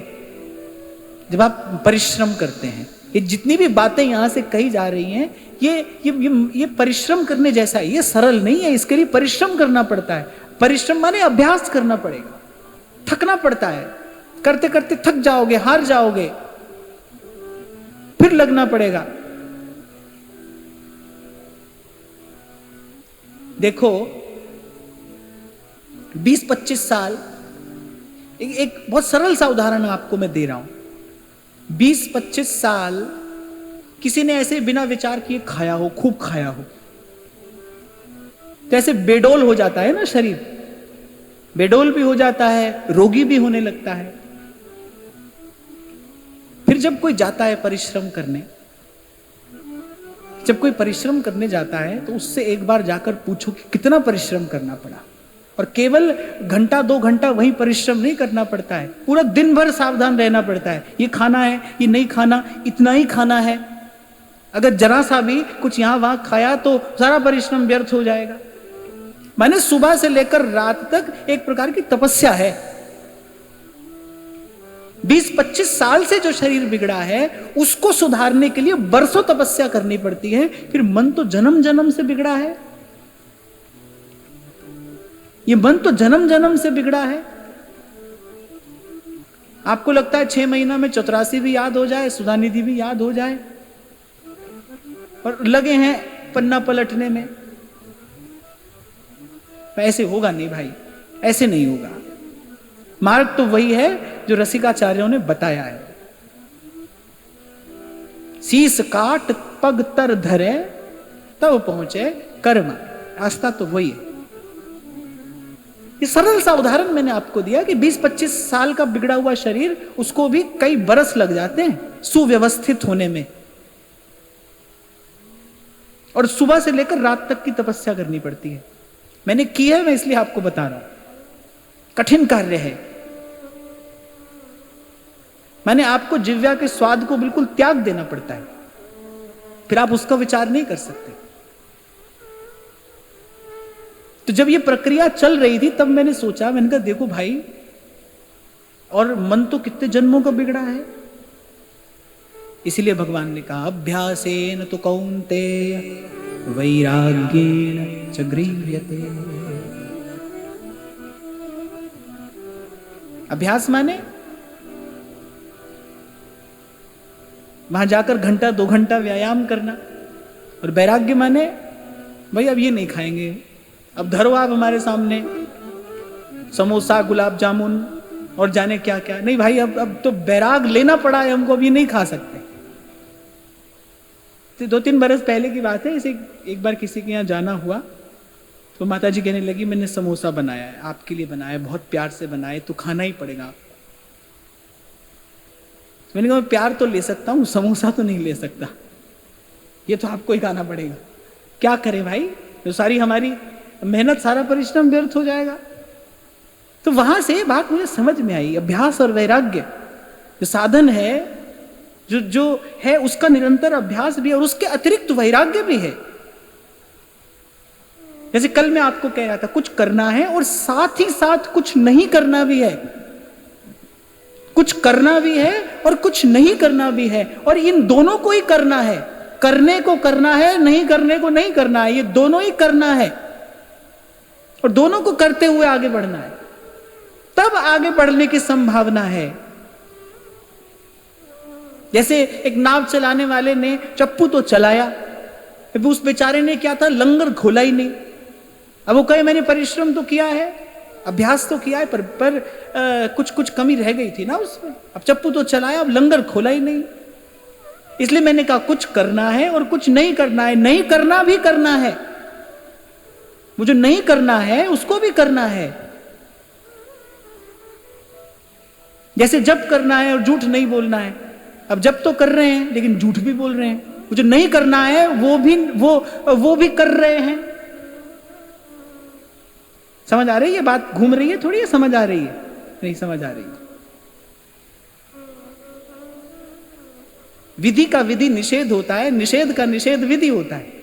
S1: जब आप परिश्रम करते हैं। ये जितनी भी बातें यहां से कही जा रही हैं ये परिश्रम करने जैसा है। ये सरल नहीं है, इसके लिए परिश्रम करना पड़ता है। परिश्रम माने अभ्यास करना पड़ेगा, थकना पड़ता है। करते करते थक जाओगे, हार जाओगे, फिर लगना पड़ेगा। देखो 20-25 साल, एक बहुत सरल सा उदाहरण आपको मैं दे रहा हूं। 20-25 साल किसी ने ऐसे बिना विचार किए खाया हो, खूब खाया हो, तो ऐसे बेडोल हो जाता है ना शरीर। बेडोल भी हो जाता है, रोगी भी होने लगता है। फिर जब कोई जाता है परिश्रम करने, जब कोई परिश्रम करने जाता है तो उससे एक बार जाकर पूछो कि कितना परिश्रम करना पड़ा। और केवल घंटा 2 घंटा वही परिश्रम नहीं करना पड़ता है, पूरा दिन भर सावधान रहना पड़ता है। ये खाना है, ये नहीं खाना, इतना ही खाना है। अगर जरा सा भी कुछ यहां वहां खाया तो सारा परिश्रम व्यर्थ हो जाएगा। माने सुबह से लेकर रात तक एक प्रकार की तपस्या है। 20-25 साल से जो शरीर बिगड़ा है उसको सुधारने के लिए बरसों तपस्या करनी पड़ती है। फिर मन तो जन्म जन्म से बिगड़ा है। ये मन तो जन्म जन्म से बिगड़ा है। आपको लगता है 6 महीना में 84 भी याद हो जाए, सुधानिधि भी याद हो जाए, और लगे हैं पन्ना पलटने में। ऐसे होगा नहीं भाई, ऐसे नहीं होगा। मार्ग तो वही है जो रसिकाचार्यों ने बताया है। शीस काट पग तर धरे तब पहुंचे कर्म। रास्ता तो वही है। ये सरल सा उदाहरण मैंने आपको दिया कि 20-25 साल का बिगड़ा हुआ शरीर, उसको भी कई बरस लग जाते हैं सुव्यवस्थित होने में। और सुबह से लेकर रात तक की तपस्या करनी पड़ती है। मैंने की है, मैं इसलिए आपको बता रहा हूं। कठिन कार्य है। मैंने आपको जिव्या के स्वाद को बिल्कुल त्याग देना पड़ता है, फिर आप उसका विचार नहीं कर सकते। तो जब ये प्रक्रिया चल रही थी तब मैंने सोचा, मैंने कहा देखो भाई, और मन तो कितने जन्मों का बिगड़ा है। इसीलिए भगवान ने कहा अभ्यासेन तो कौन्तेय वैराग्येण च गृह्यते। अभ्यास माने वहां जाकर घंटा 2 घंटा व्यायाम करना। और वैराग्य माने भाई अब ये नहीं खाएंगे, अब धरो आप हमारे सामने समोसा, गुलाब जामुन और जाने क्या क्या। नहीं भाई, अब तो वैराग लेना पड़ा है हमको, अब ये नहीं खा सकते। तो 2-3 बरस पहले की बात है। इसे एक बार किसी के यहाँ जाना हुआ तो माता जी कहने लगी मैंने समोसा बनाया है, आपके लिए बनाया है, बहुत प्यार से बनाया, तो खाना ही पड़ेगा। मैंने कहा प्यार तो ले सकता हूँ, समोसा तो नहीं ले सकता, ये तो आपको ही खाना पड़ेगा। क्या करें भाई, तो सारी हमारी मेहनत, सारा परिश्रम व्यर्थ हो जाएगा। तो वहां से बात मुझे समझ में आई। अभ्यास और वैराग्य जो साधन है, जो है उसका निरंतर अभ्यास भी है और उसके अतिरिक्त वैराग्य भी है। जैसे कल मैं आपको कह रहा था, कुछ करना है और साथ ही साथ कुछ नहीं करना भी है, कुछ करना भी है और कुछ नहीं करना भी है, और इन दोनों को ही करना है। करने को करना है, नहीं करने को नहीं करना है, ये दोनों ही करना है और दोनों को करते हुए आगे बढ़ना है, तब आगे बढ़ने की संभावना है। जैसे एक नाव चलाने वाले ने चप्पू तो चलाया, उस बेचारे ने क्या था, लंगर खोला ही नहीं। अब वो कहे मैंने परिश्रम तो किया है, अभ्यास तो किया है, पर कुछ कमी रह गई थी ना उसमें। अब चप्पू तो चलाया, अब लंगर खोला ही नहीं। इसलिए मैंने कहा कुछ करना है और कुछ नहीं करना है। नहीं करना भी करना है, वो जो नहीं करना है उसको भी करना है। जैसे जप करना है और झूठ नहीं बोलना है। अब जप तो कर रहे हैं लेकिन झूठ भी बोल रहे हैं। वो जो नहीं करना है वो भी कर रहे हैं। समझ आ रही है बात? घूम रही है थोड़ी, है समझ आ रही है? नहीं समझ आ रही है। विधि का विधि निषेध होता है, निषेध का निषेध विधि होता है।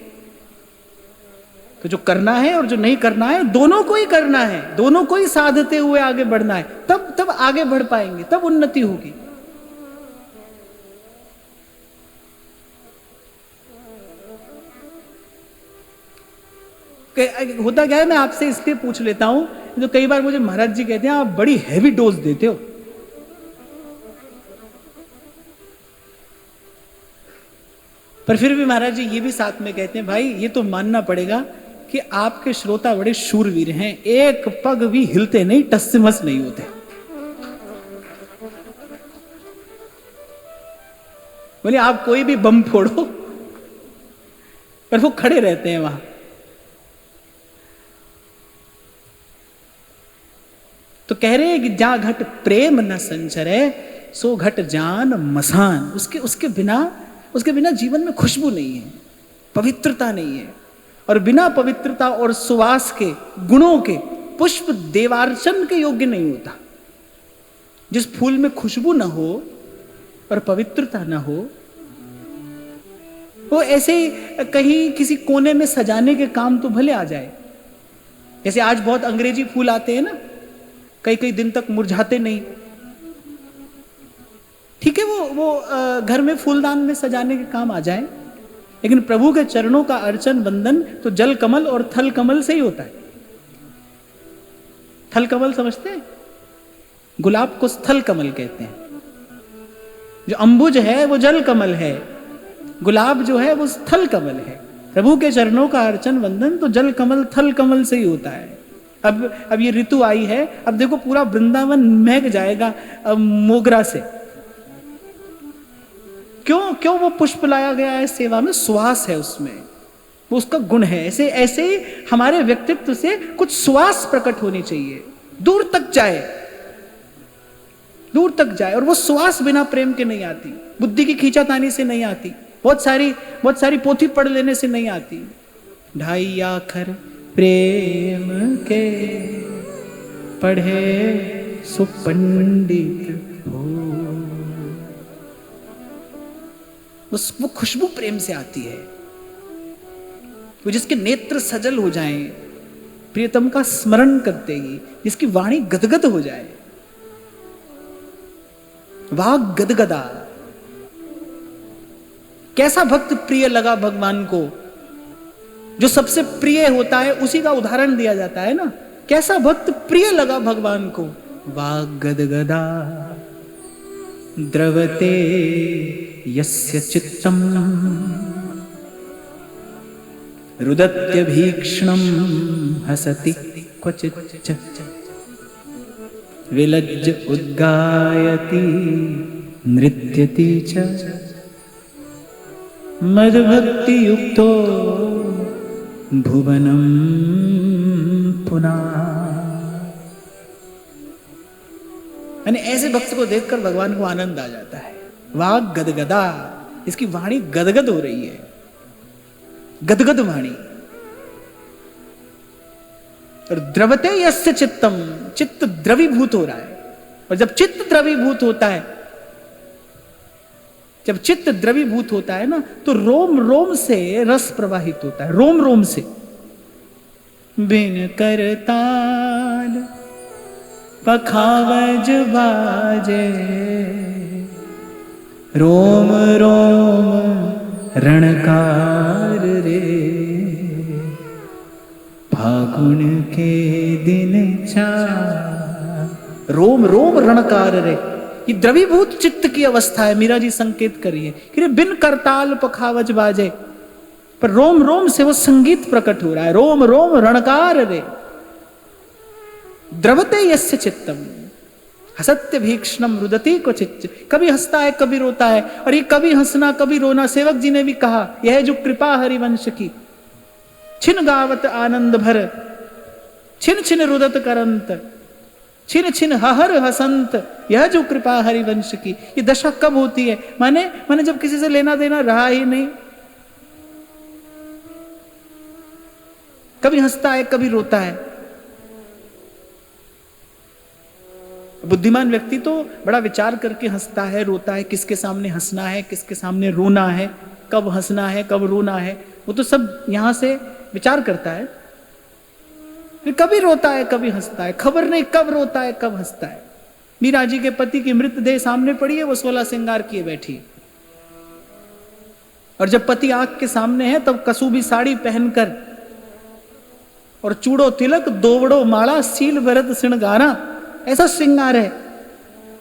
S1: तो जो करना है और जो नहीं करना है दोनों को ही करना है, दोनों को ही साधते हुए आगे बढ़ना है, तब आगे बढ़ पाएंगे, तब उन्नति होगी। होता क्या है, मैं आपसे इसलिए पूछ लेता हूं, तो कई बार मुझे महाराज जी कहते हैं आप बड़ी हैवी डोज देते हो। पर फिर भी महाराज जी ये भी साथ में कहते हैं भाई ये तो मानना पड़ेगा कि आपके श्रोता बड़े शूरवीर हैं, एक पग भी हिलते नहीं, टस से मस नहीं होते। बोले आप कोई भी बम फोड़ो पर वो खड़े रहते हैं वहां। तो कह रहे हैं कि जा घट प्रेम न संचरे सो घट जान मसान। उसके बिना जीवन में खुशबू नहीं है, पवित्रता नहीं है। और बिना पवित्रता और सुवास के, गुणों के पुष्प देवार्चन के योग्य नहीं होता। जिस फूल में खुशबू ना हो और पवित्रता ना हो, वो ऐसे कहीं किसी कोने में सजाने के काम तो भले आ जाए। जैसे आज बहुत अंग्रेजी फूल आते हैं ना, कई दिन तक मुरझाते नहीं। ठीक है, वो घर में फूलदान में सजाने के काम आ जाए, लेकिन प्रभु के चरणों का अर्चन वंदन तो जल कमल और थल कमल से ही होता है। थल कमल समझते हैं? गुलाब को स्थल कमल कहते हैं। जो अंबुज है वो जल कमल है, गुलाब जो है वो स्थल कमल है। प्रभु के चरणों का अर्चन वंदन तो जल कमल थल कमल से ही होता है। अब ये ऋतु आई है, अब देखो पूरा वृंदावन महक जाएगा मोगरा से। क्यों वो पुष्प लाया गया है सेवा में? सुवास है उसमें, वो उसका गुण है। ऐसे ही हमारे व्यक्तित्व से कुछ सुवास प्रकट होनी चाहिए, दूर तक जाए। और वो सुवास बिना प्रेम के नहीं आती, बुद्धि की खींचातानी से नहीं आती, बहुत सारी पोथी पढ़ लेने से नहीं आती। ढाई आखर प्रेम के पढ़े सो पंडित हो। वो खुशबू प्रेम से आती है, वो जिसके नेत्र सजल हो जाएं प्रियतम का स्मरण करते ही, जिसकी वाणी गदगद हो जाए, वाग गदगदा। कैसा भक्त प्रिय लगा भगवान को? जो सबसे प्रिय होता है उसी का उदाहरण दिया जाता है ना। कैसा भक्त प्रिय लगा भगवान को? वाग गदगदा द्रवते यस्य चित्तम रुदत्य भीक्ष्णम हसति क्वचित् विलज्ज उद्गायति नृत्यति च मद्भक्ति युक्तो भुवनम पुनः। यानी ऐसे भक्त को देखकर भगवान को आनंद आ जाता है। वाग गदगदा, इसकी वाणी गदगद हो रही है, गदगद वाणी। और द्रवते यस्य चित्तम, चित्त द्रवीभूत हो रहा है। और जब चित्त द्रवीभूत होता है जब चित्त द्रवीभूत होता है ना, तो रोम रोम से रस प्रवाहित होता है, रोम रोम से। बिन करताल पखावज बाजे, रोम रोम रणकार रे, फागुन के दिन चार, रोम रोम रणकार रे। ये द्रवीभूत चित्त की अवस्था है, मीरा जी संकेत करिए कि बिन करताल पखावज बाजे, पर रोम रोम से वो संगीत प्रकट हो रहा है, रोम रोम रणकार रे। द्रवते यस्य चित्तम हसत्य भीक्षणम रुदती को चित्त, कभी हंसता है कभी रोता है, और ये कभी हंसना कभी रोना सेवक जी ने भी कहा, यह जो कृपा हरिवंश की, छिन गावत आनंद भर, छिन छिन रुदत करंत, छिन छिन हहर हसंत, यह जो कृपा हरिवंश की। ये दशा कब होती है? माने जब किसी से लेना देना रहा ही नहीं, कभी हंसता है कभी रोता है। बुद्धिमान व्यक्ति तो बड़ा विचार करके हंसता है रोता है, किसके सामने हंसना है किसके सामने रोना है, कब हंसना है कब रोना है, वो तो सब यहां से विचार करता है। फिर कभी रोता है कभी हंसता है, खबर नहीं कब रोता है कब हंसता है। मीरा जी के पति की मृतदेह सामने पड़ी है, वो 16 श्रृंगार किए बैठी है, और जब पति आंख के सामने है तब कसूबी साड़ी पहनकर और चूड़ो तिलक दोवड़ो माला सील भरत श्रृंगारा, ऐसा श्रृंगार है।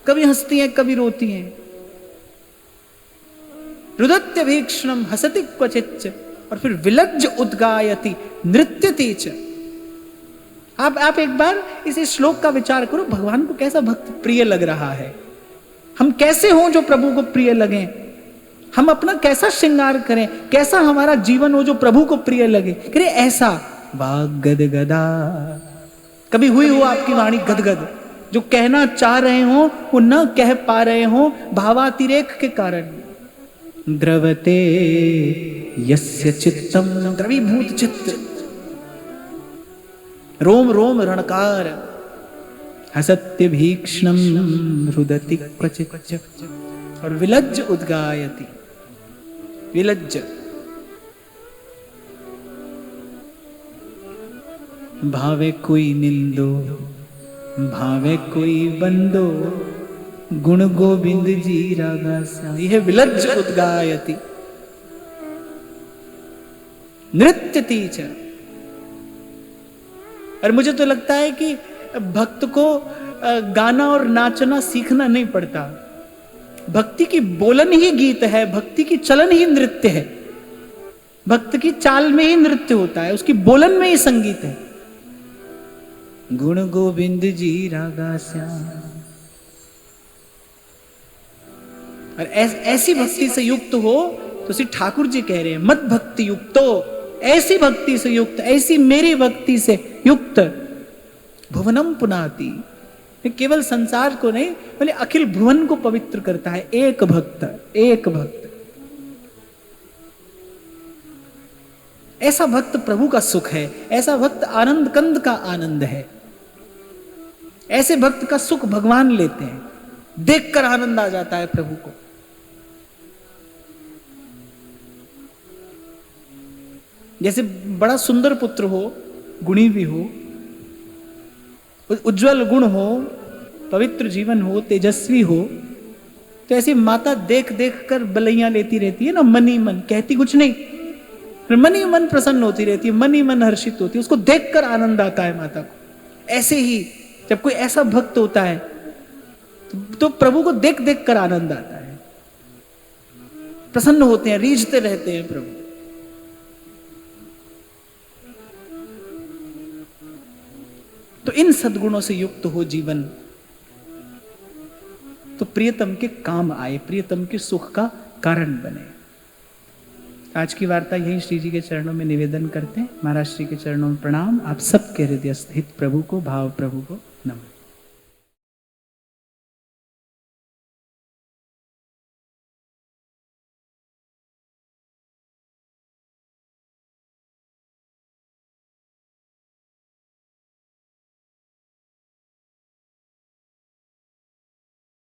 S1: कभी हंसती हैं कभी रोती हैं। रुदत्य भीक्षणम हसति क्वचिच्च, और फिर विलज्ज उद्गायति नृत्यति च। आप एक बार इस श्लोक का विचार करो, भगवान को कैसा भक्त प्रिय लग रहा है। हम कैसे हों जो प्रभु को प्रिय लगे, हम अपना कैसा श्रृंगार करें, कैसा हमारा जीवन हो जो प्रभु को प्रिय लगे। करे ऐसा वाग गदगदा, कभी हुई हो आपकी वाणी गदगद, जो कहना चाह रहे हो वो न कह पा रहे हो भावातिरेक के कारण। द्रवते यस्य चित्तम, द्रवीभूत चित्त, रोम रोम रणकार, हसत्य भीक्षणम रुदति क्वचिच्च, और विलज्ज उद्गायति, विलज्ज। भावे कोई निंदो भावे कोई बंदो, गुण गोविंद जी रागा सा, यह विलज्ज उद्गायति नृत्यति च। और मुझे तो लगता है कि भक्त को गाना और नाचना सीखना नहीं पड़ता, भक्ति की बोलन ही गीत है, भक्ति की चलन ही नृत्य है, भक्त की चाल में ही नृत्य होता है, उसकी बोलन में ही संगीत है। गुण गोविंद जी रागा श्याम। और ऐसी भक्ति से युक्त हो तो श्री ठाकुर जी कह रहे हैं मत भक्ति युक्तो, ऐसी भक्ति से युक्त, ऐसी मेरी भक्ति से युक्त भुवनम पुनाति, केवल संसार को नहीं बल्कि अखिल भुवन को पवित्र करता है एक भक्त, एक भक्त। ऐसा भक्त प्रभु का सुख है, ऐसा भक्त आनंद कंद का आनंद है, ऐसे भक्त का सुख भगवान लेते हैं, देखकर आनंद आ जाता है प्रभु को। जैसे बड़ा सुंदर पुत्र हो, गुणी भी हो, उज्जवल गुण हो, पवित्र जीवन हो, तेजस्वी हो, तो ऐसी माता देख देख कर बलैया लेती रहती है ना, मन ही मन, कहती कुछ नहीं, मन ही मन प्रसन्न होती रहती है, मन ही मन हर्षित होती है, उसको देखकर आनंद आता है माता को। ऐसे ही जब कोई ऐसा भक्त होता है तो प्रभु को देख देख कर आनंद आता है, प्रसन्न होते हैं, रीझते रहते हैं प्रभु। तो इन सद्गुणों से युक्त हो जीवन, तो प्रियतम के काम आए, प्रियतम के सुख का कारण बने। आज की वार्ता यही श्री जी के चरणों में निवेदन करते हैं। महाराज श्री के चरणों में प्रणाम। आप सबके हृदय स्थित प्रभु को, भाव प्रभु को नमः।